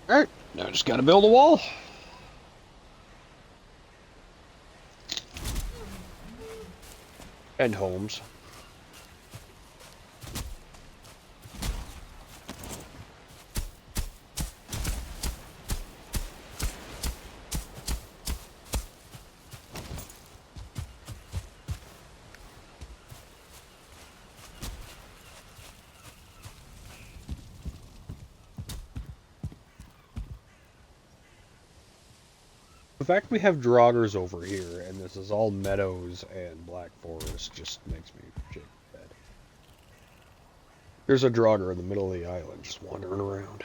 Speaker 1: Alright, now I just gotta build a wall. And homes. The fact we have draugrs over here, and this is all meadows and black forest, just makes me shake my head. There's a draugr in the middle of the island, just wandering around.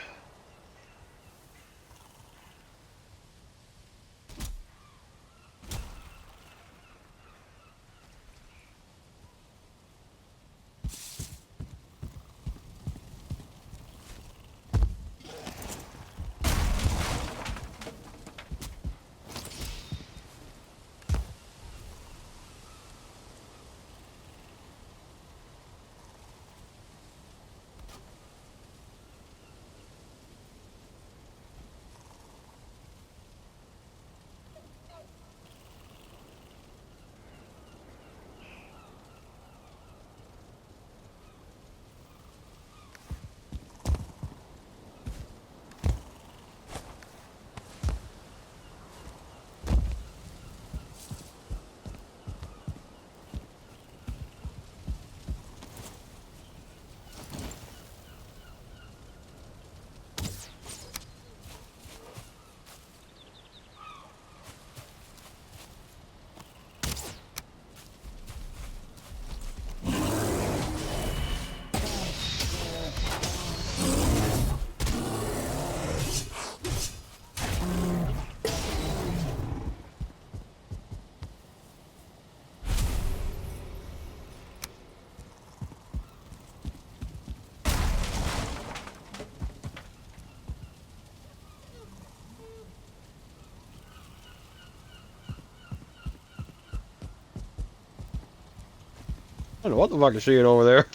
Speaker 1: I don't know what the fuck is seeing over there.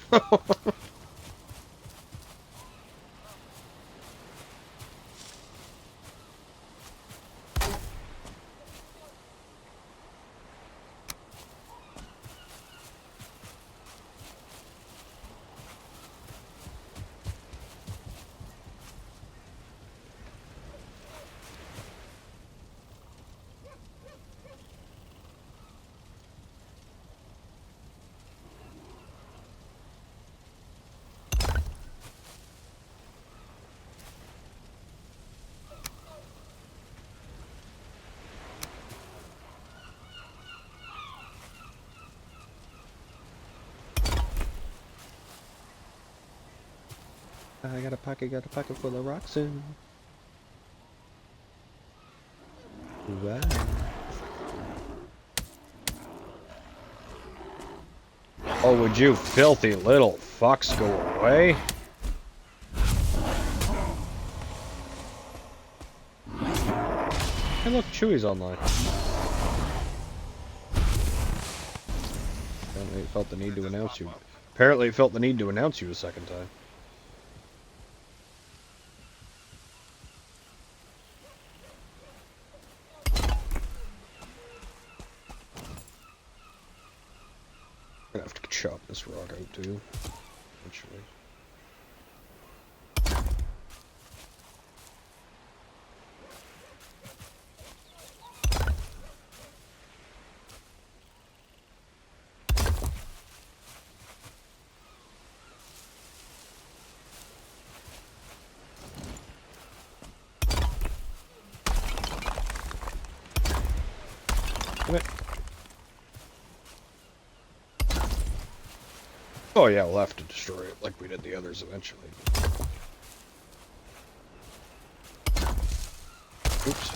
Speaker 1: I got a pocket full of rocks in. Wow. Oh, would you filthy little fucks go away? Hey look, Chewy's online. Apparently it felt the need to announce you. Apparently it felt the need to announce you a second time. I'm gonna have to chop this rock out too, eventually. Come here. Oh yeah, we'll have to destroy it like we did the others eventually. Oops.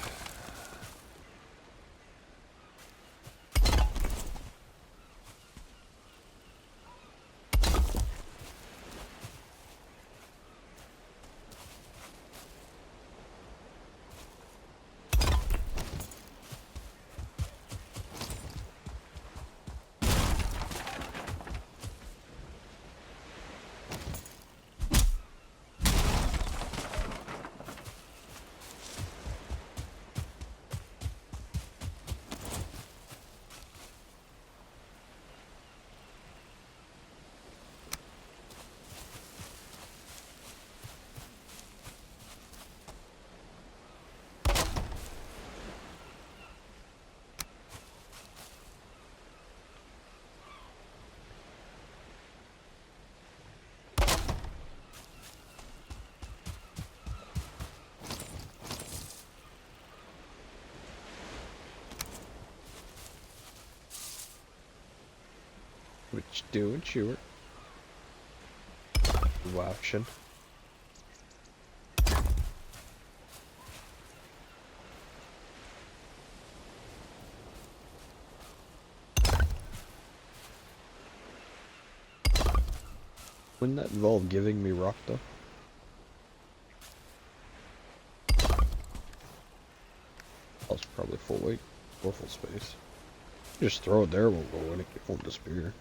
Speaker 1: What you doing, Chewer? Watching. Wouldn't that involve giving me rock though? That's probably full weight or full space. Just throw it there, it won't go in, it won't disappear.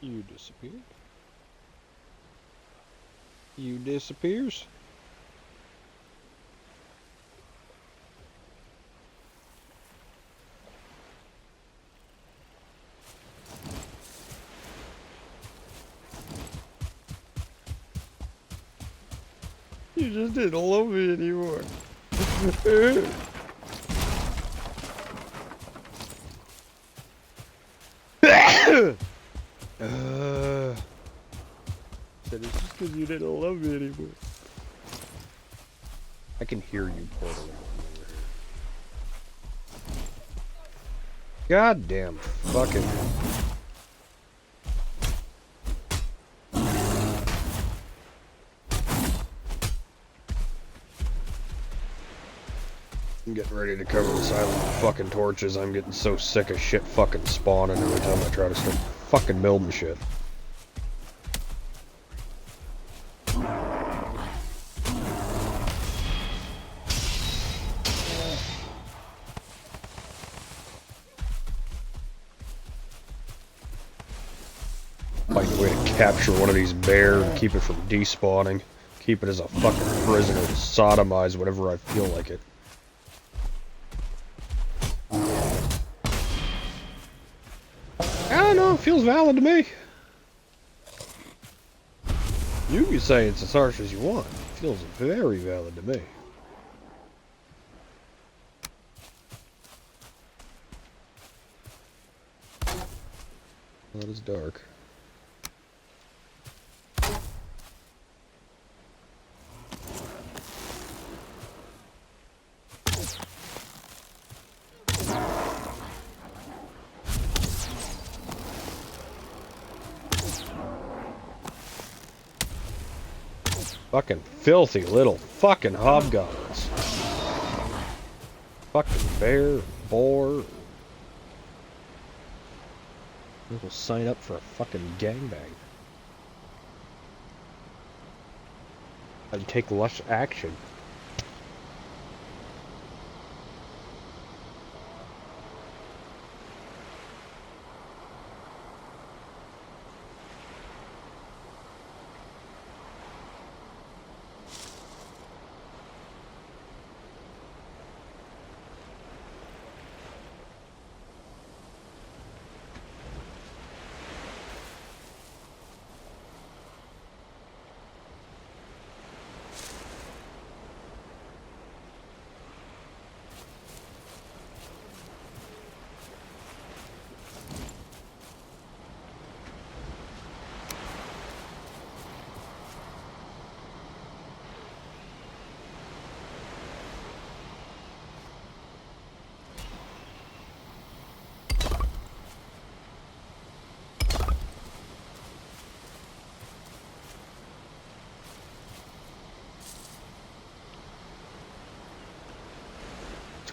Speaker 1: You disappeared. You disappears. You just didn't love me anymore. Said it's just because you didn't love me anymore. I can hear you portaling over here. Goddamn fucking. I'm getting ready to cover this island with fucking torches. I'm getting so sick of shit fucking spawning every time I try to start fucking building shit. Find a way to capture one of these bears and keep it from despawning. Keep it as a fucking prisoner to sodomize whenever I feel like it. I don't know, it feels valid to me. You can say it's as harsh as you want. It feels very valid to me. Well, it is dark. Fucking filthy little fucking hobgoblins. Fucking bear, boar. We'll sign up for a fucking gangbang. And take less action.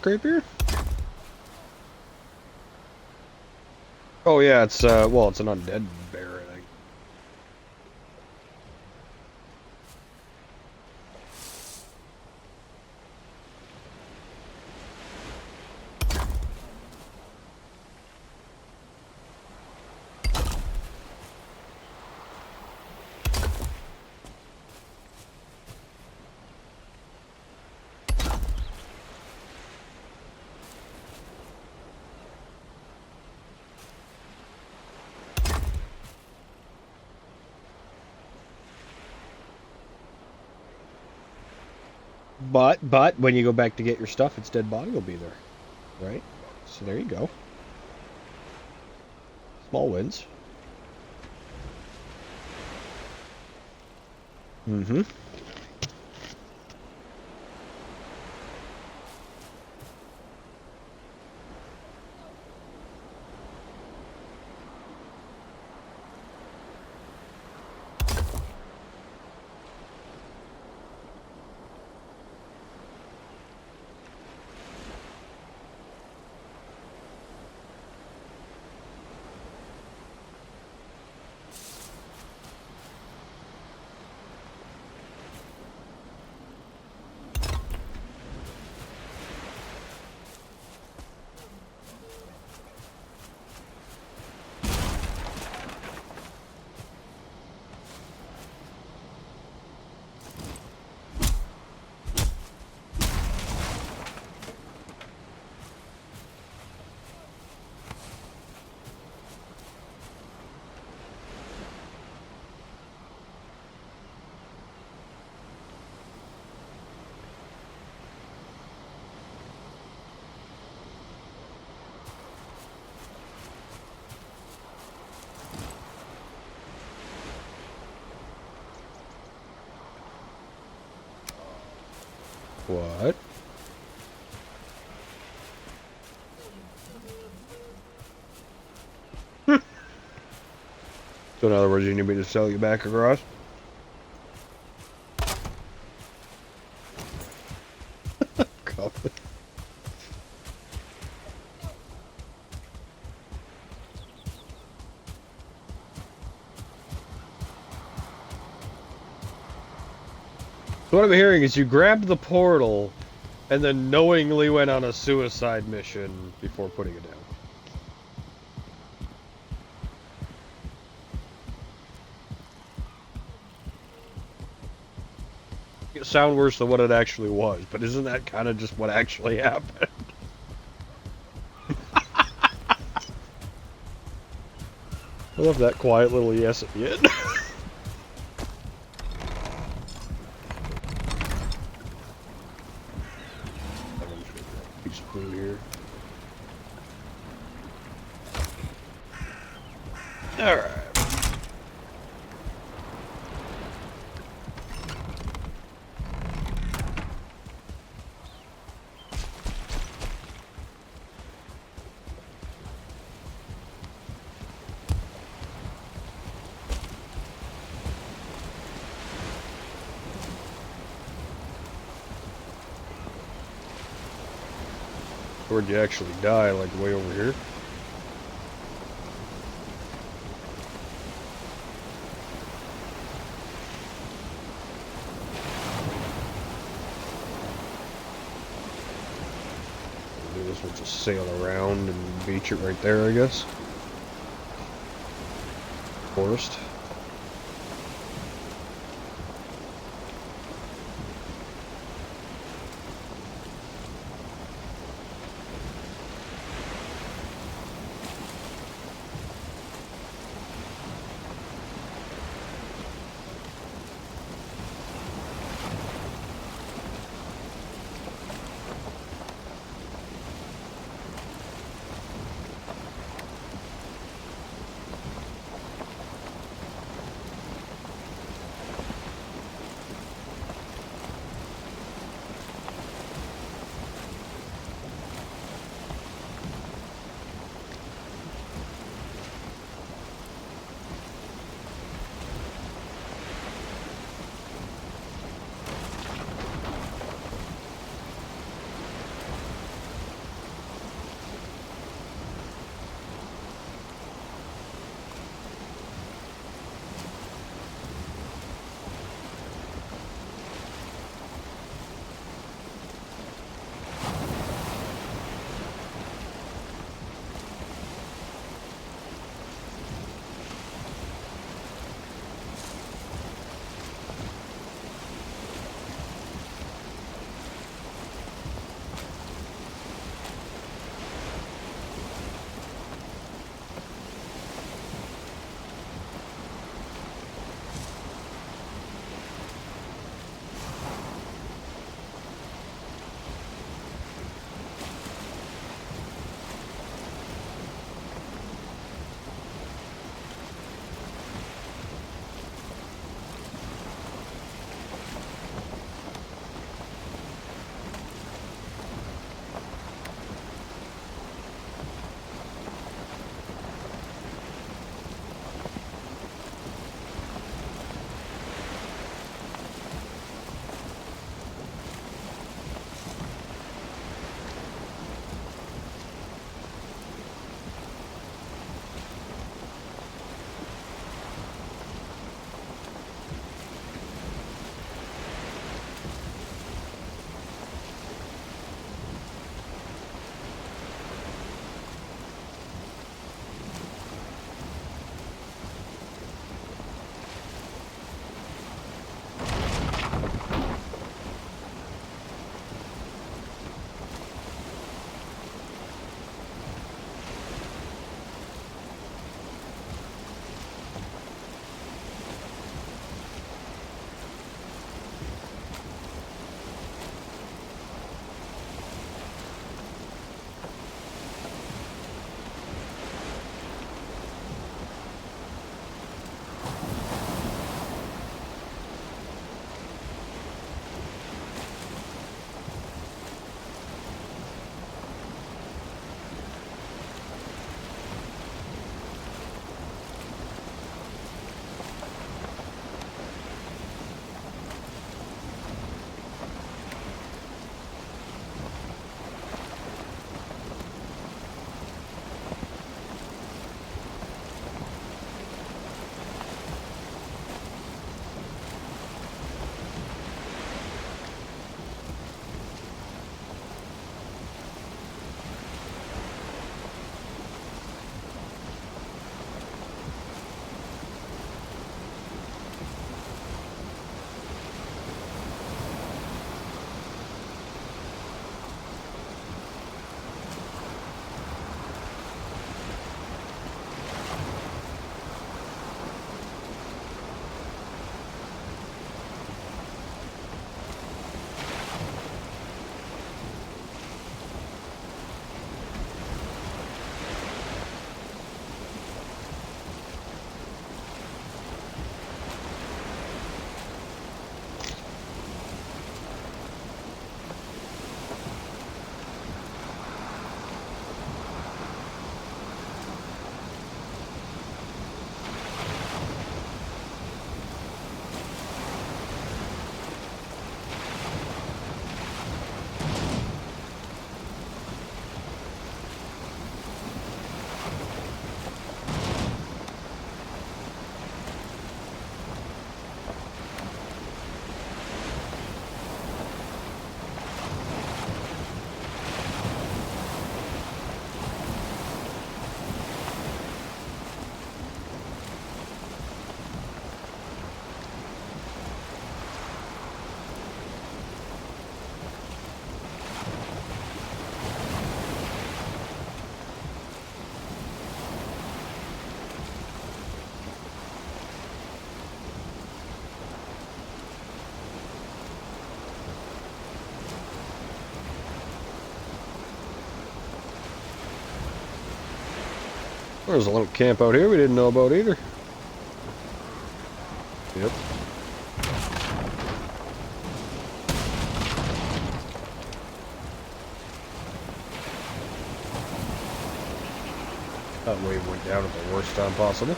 Speaker 1: Scrapier? Oh yeah, it's well, it's an undead bear, I think. But when you go back to get your stuff, its dead body will be there, right? So there you go. Small wins. Mm-hmm. What? So in other words, you need me to sell you back across? Copy. So what I'm hearing is you grabbed the portal and then knowingly went on a suicide mission before putting it down. It sound worse than what it actually was, but isn't that kind of just what actually happened? I love that quiet little yes at the end. Piece of food here. Alright. Where'd you actually die? Like way over here? This will just sail around and beach it right there, I guess. Forest. There's a little camp out here we didn't know about either. Yep. That wave went down at the worst time possible.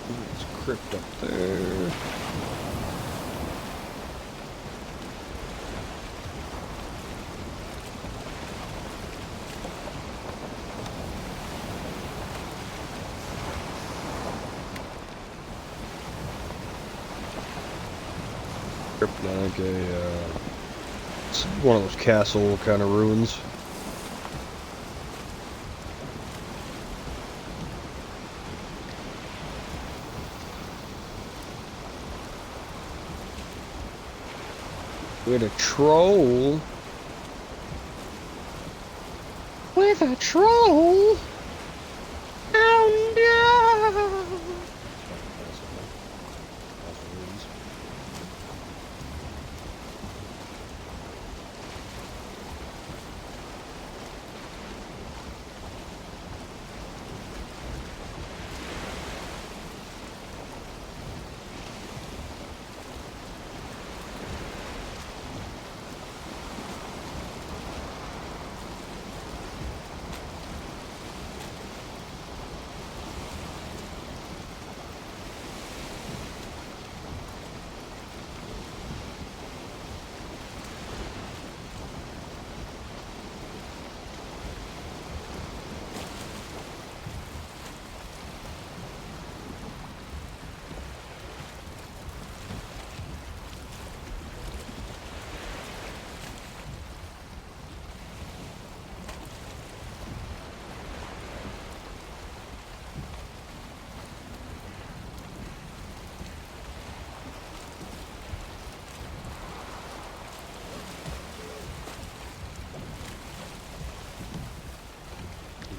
Speaker 1: There's a crypt up there. Like it's one of those castle kind of ruins. With a troll. With a troll? Oh no!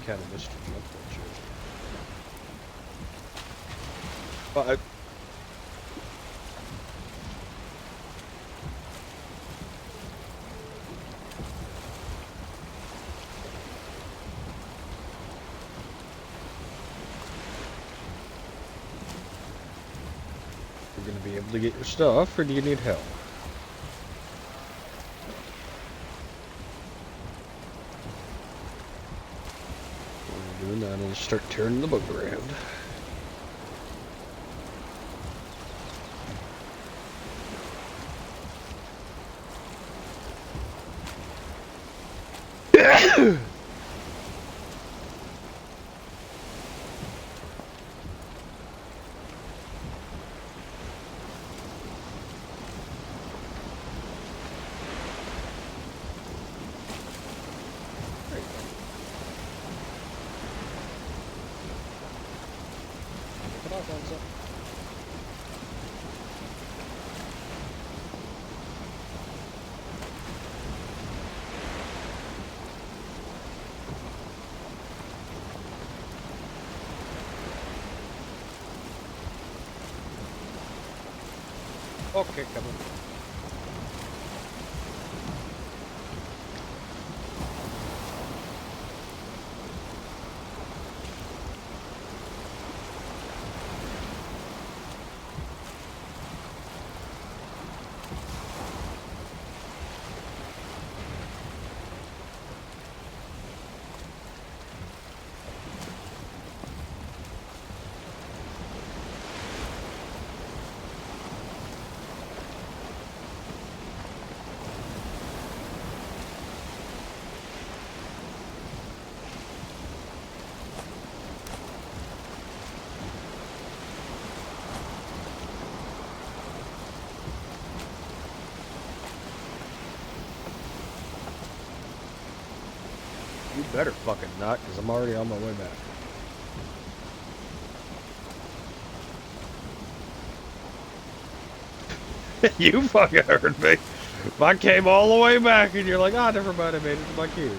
Speaker 1: Kind of missed your jump that shit. But you're gonna be able to get your stuff, or do you need help? Doing that and start turning the boat around. Okay, come on. You better fucking not, because I'm already on my way back. You fucking heard me. If I came all the way back and you're like, ah, never mind, I made it to my queue.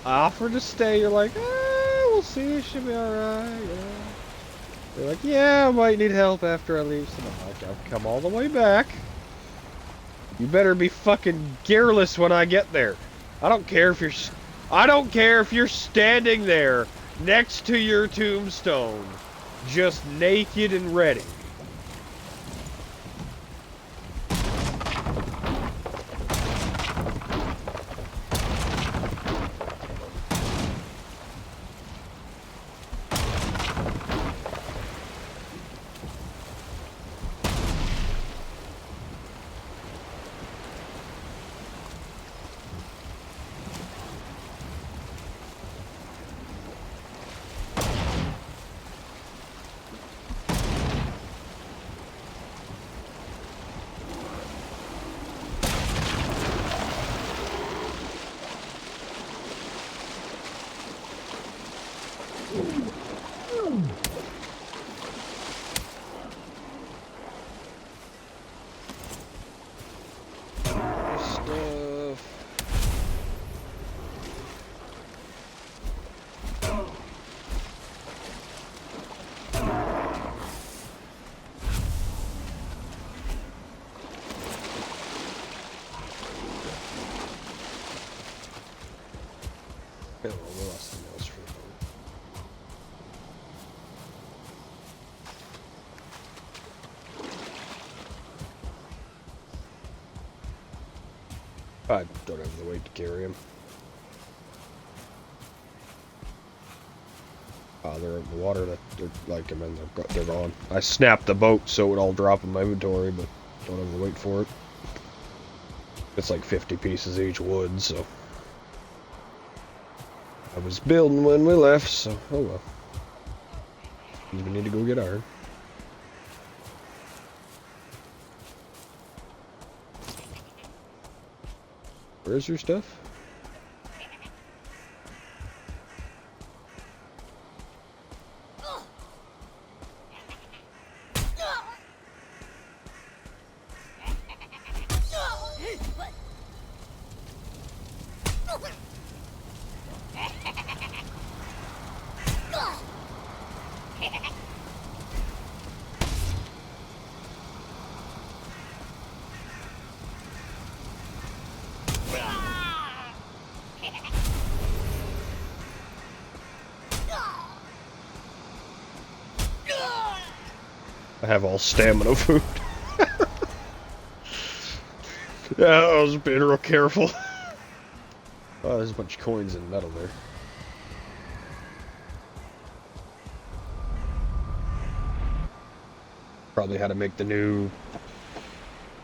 Speaker 1: I offered to stay, you're like, ah, we'll see. It should be alright, you know. They're like, yeah, I might need help after I leave. So I'm like, I'll come all the way back. You better be fucking gearless when I get there. I don't care if you're standing there next to your tombstone, just naked and ready. I don't have the weight to carry him. They're in the water. They're like, I mean, they're gone. I snapped the boat so it would all drop in my inventory, but don't have the weight for it. It's like 50 pieces each wood, so I was building when we left, so oh well. We need to go get iron. Where's your stuff? I have all stamina food. Yeah, I was being real careful. Oh, there's a bunch of coins and metal there. Probably how to make the new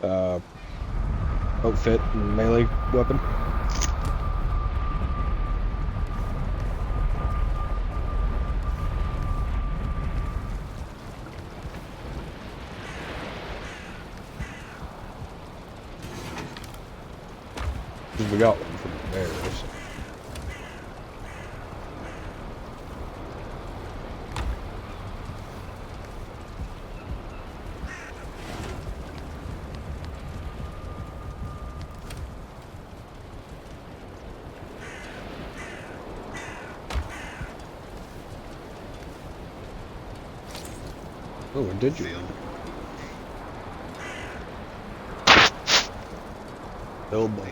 Speaker 1: outfit and melee weapon. We got one from there, so. Oh, and did you? Build me.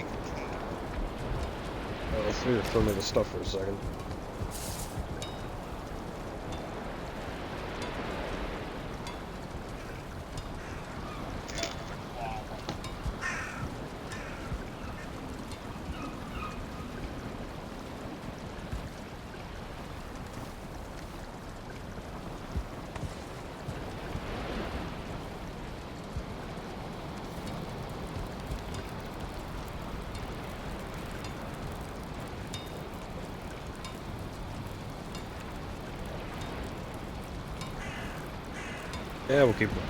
Speaker 1: I threw your phone in the stuff for a second. Yeah, we'll keep going.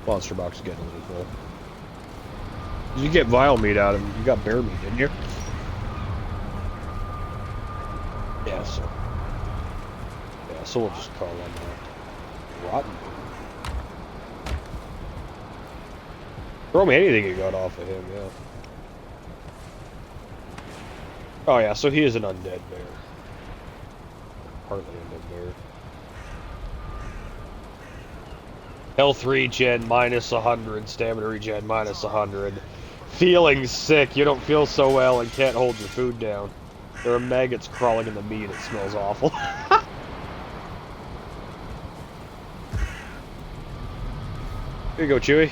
Speaker 1: Monster box is getting a little full. Did you get vile meat out of him? You got bear meat, didn't you? Yeah, so. Yeah, so we'll just call him rotten. Throw me anything you got off of him, yeah. Oh yeah, so he is an undead bear. Partly undead bear. Health regen minus 100, stamina regen minus 100. Feeling sick, you don't feel so well and can't hold your food down. There are maggots crawling in the meat, it smells awful. Here you go, Chewy.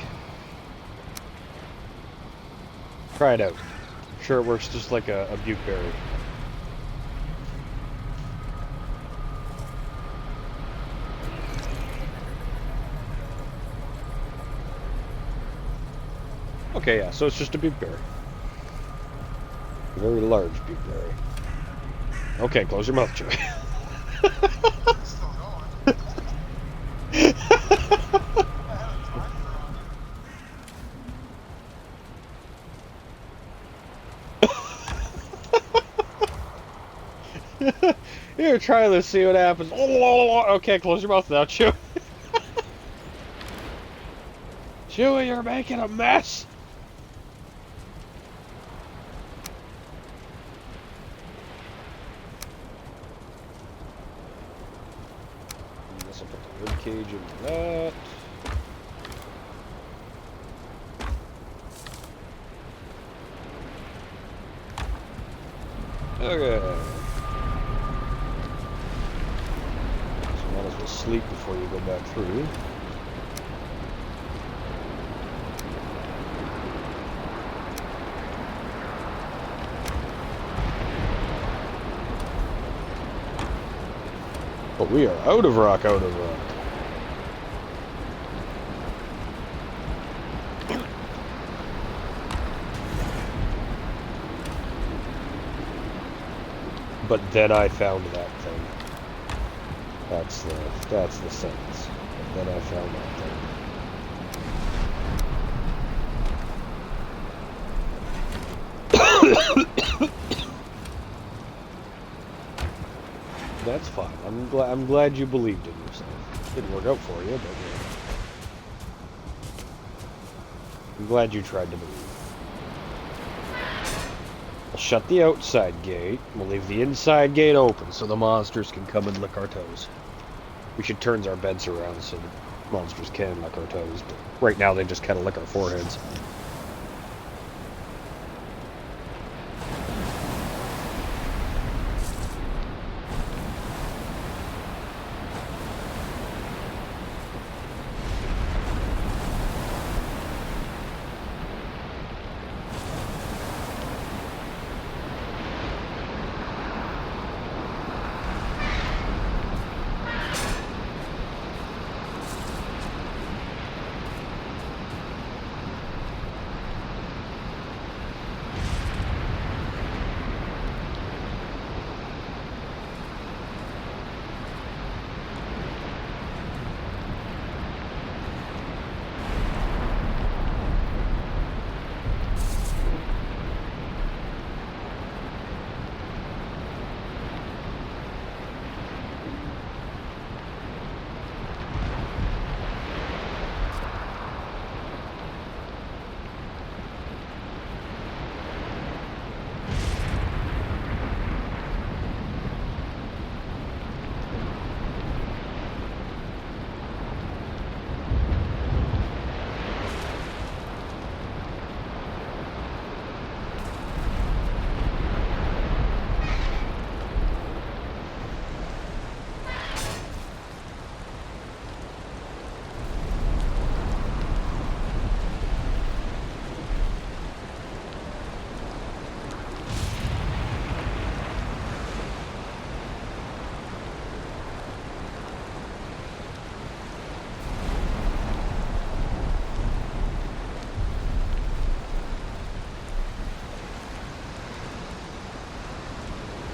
Speaker 1: Try it out. I'm sure it works just like a buteberry. Okay, yeah, so it's just a buteberry. A very large buteberry. Okay, close your mouth, Chewy. Here, try this, see what happens. Okay, close your mouth now, Chewy. Chewy, you're making a mess. I guess I'll put the rib cage into that. Okay. So might as well sleep before you go back through. But we are out of rock, out of rock. But then I found that thing. That's the sentence. But then I found that thing. That's fine. I'm glad you believed in yourself. Didn't work out for you, but yeah. I'm glad you tried to believe. We'll shut the outside gate. We'll leave the inside gate open so the monsters can come and lick our toes. We should turn our beds around so the monsters can lick our toes, but right now they just kind of lick our foreheads.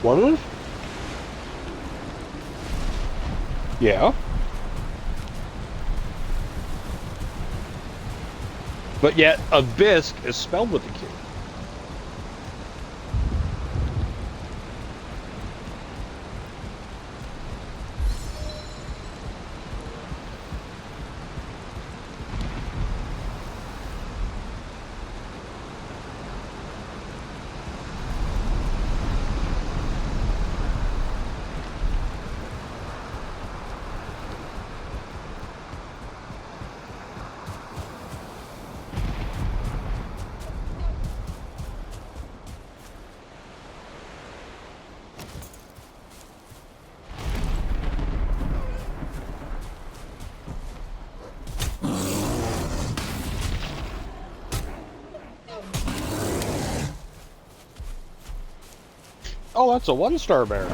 Speaker 1: One of them? Yeah. But yet, Abysk is spelled with a Q. Oh, that's a 1-star bear.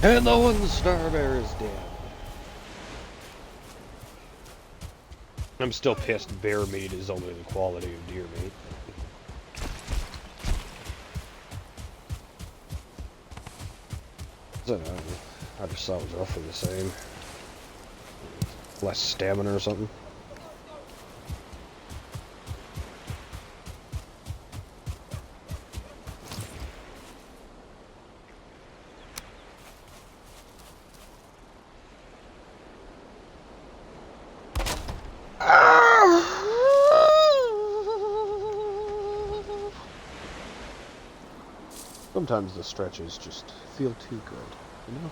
Speaker 1: And the 1-star bear is dead. I'm still pissed bear meat is only the quality of deer meat. I don't know. I just thought it was roughly the same. Less stamina or something. Sometimes the stretches just feel too good, you know?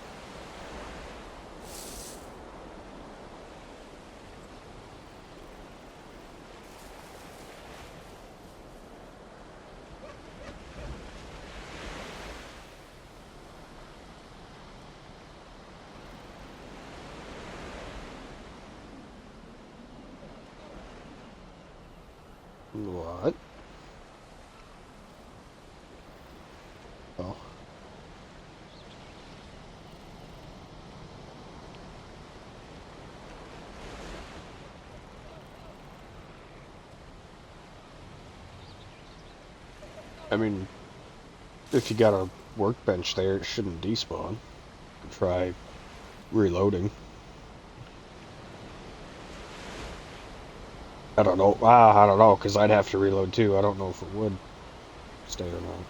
Speaker 1: What? Oh. I mean, if you got a workbench there, it shouldn't despawn. Try reloading. I don't know. I don't know, because I'd have to reload too. I don't know if it would stay or not.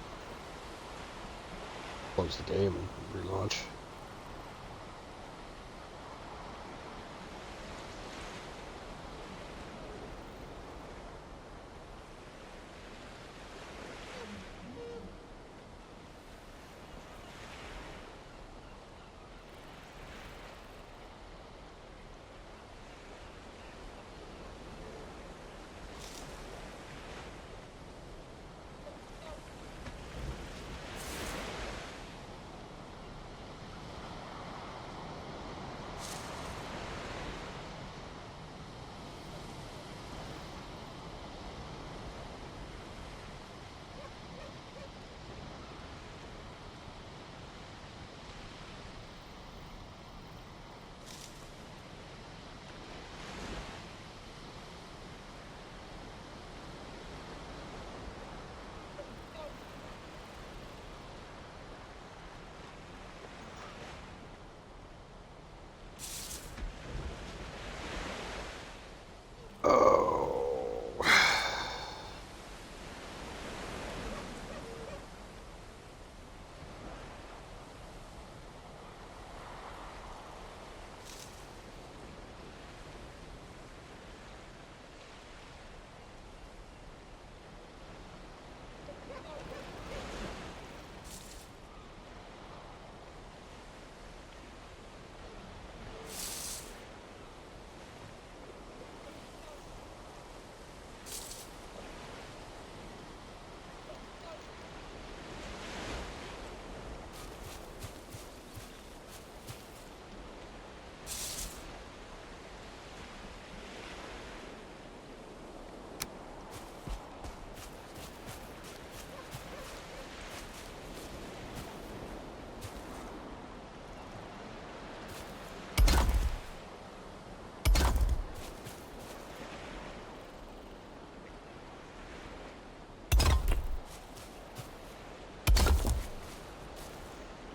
Speaker 1: Close the game and relaunch.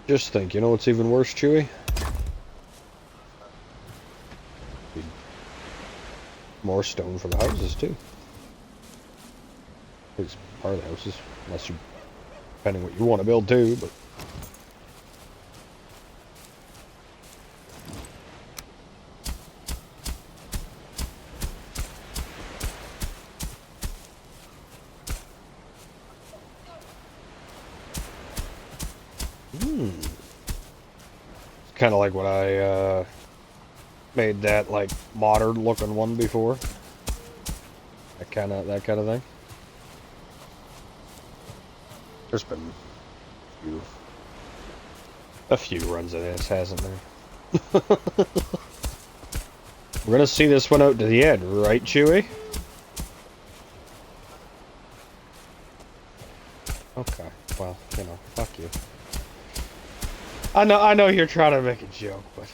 Speaker 1: Just think, you know what's even worse, Chewy? More stone for the houses, too. It's part of the houses, unless you, depending what you want to build too, but. It's kind of like what I made that like modern looking one before. That kind of thing. There's been a few runs of this, hasn't there? We're gonna see this one out to the end, right, Chewy? Okay. Well, you know, fuck you. I know you're trying to make a joke, but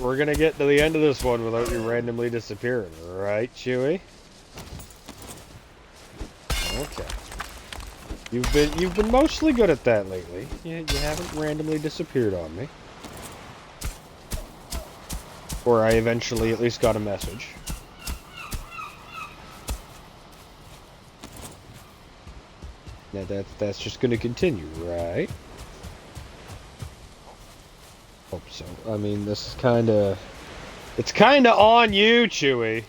Speaker 1: we're gonna get to the end of this one without you randomly disappearing, right, Chewy? Okay. You've been mostly good at that lately. You haven't randomly disappeared on me. Or I eventually at least got a message. Now that's just gonna continue, right? Hope so. I mean, this is kinda... It's kinda on you, Chewy.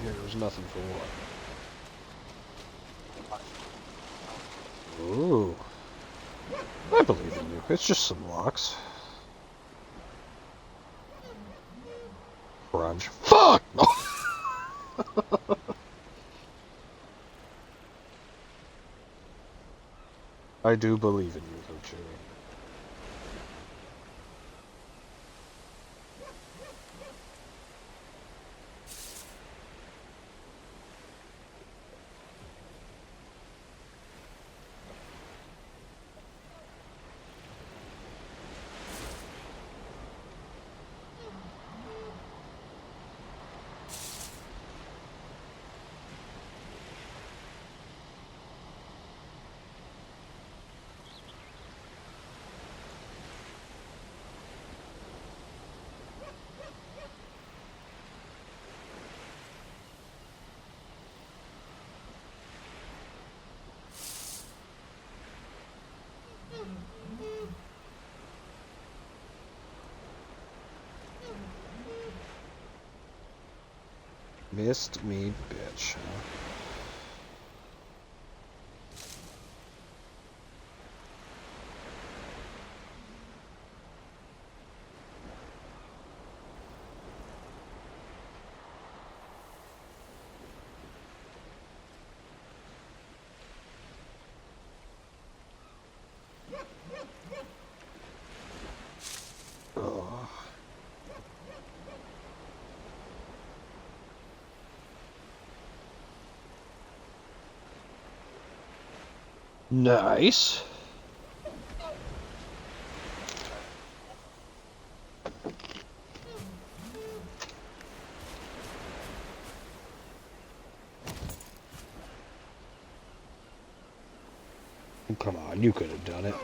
Speaker 1: Yeah, there's nothing for what? Ooh. I believe in you. It's just some locks. Crunch. Fuck! I do believe in you, though, Chewie. Missed me, bitch. Nice. Oh, come on, you could have done it.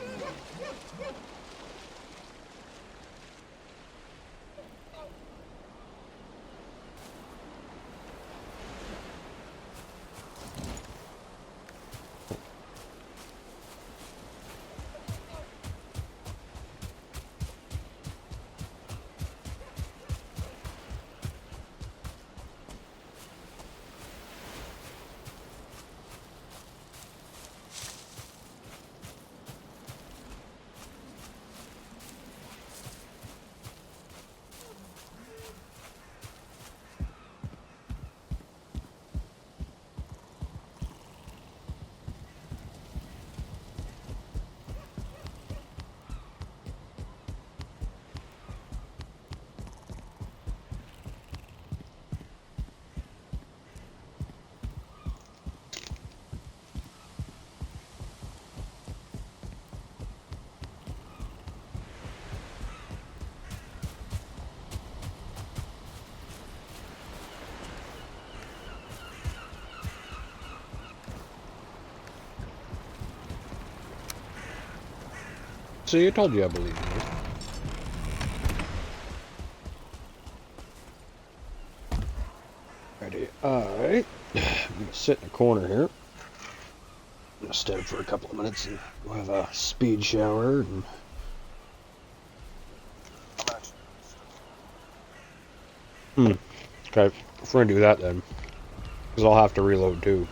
Speaker 1: See, I told you I believe in you. Ready. Alright. I'm gonna sit in the corner here. I'm gonna stand for a couple of minutes and we'll have a speed shower and okay. If we're gonna do that then. Because I'll have to reload too.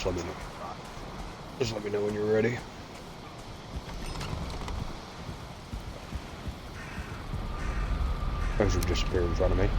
Speaker 1: Just let me know. Just let me know when you're ready. As you disappear in front of me.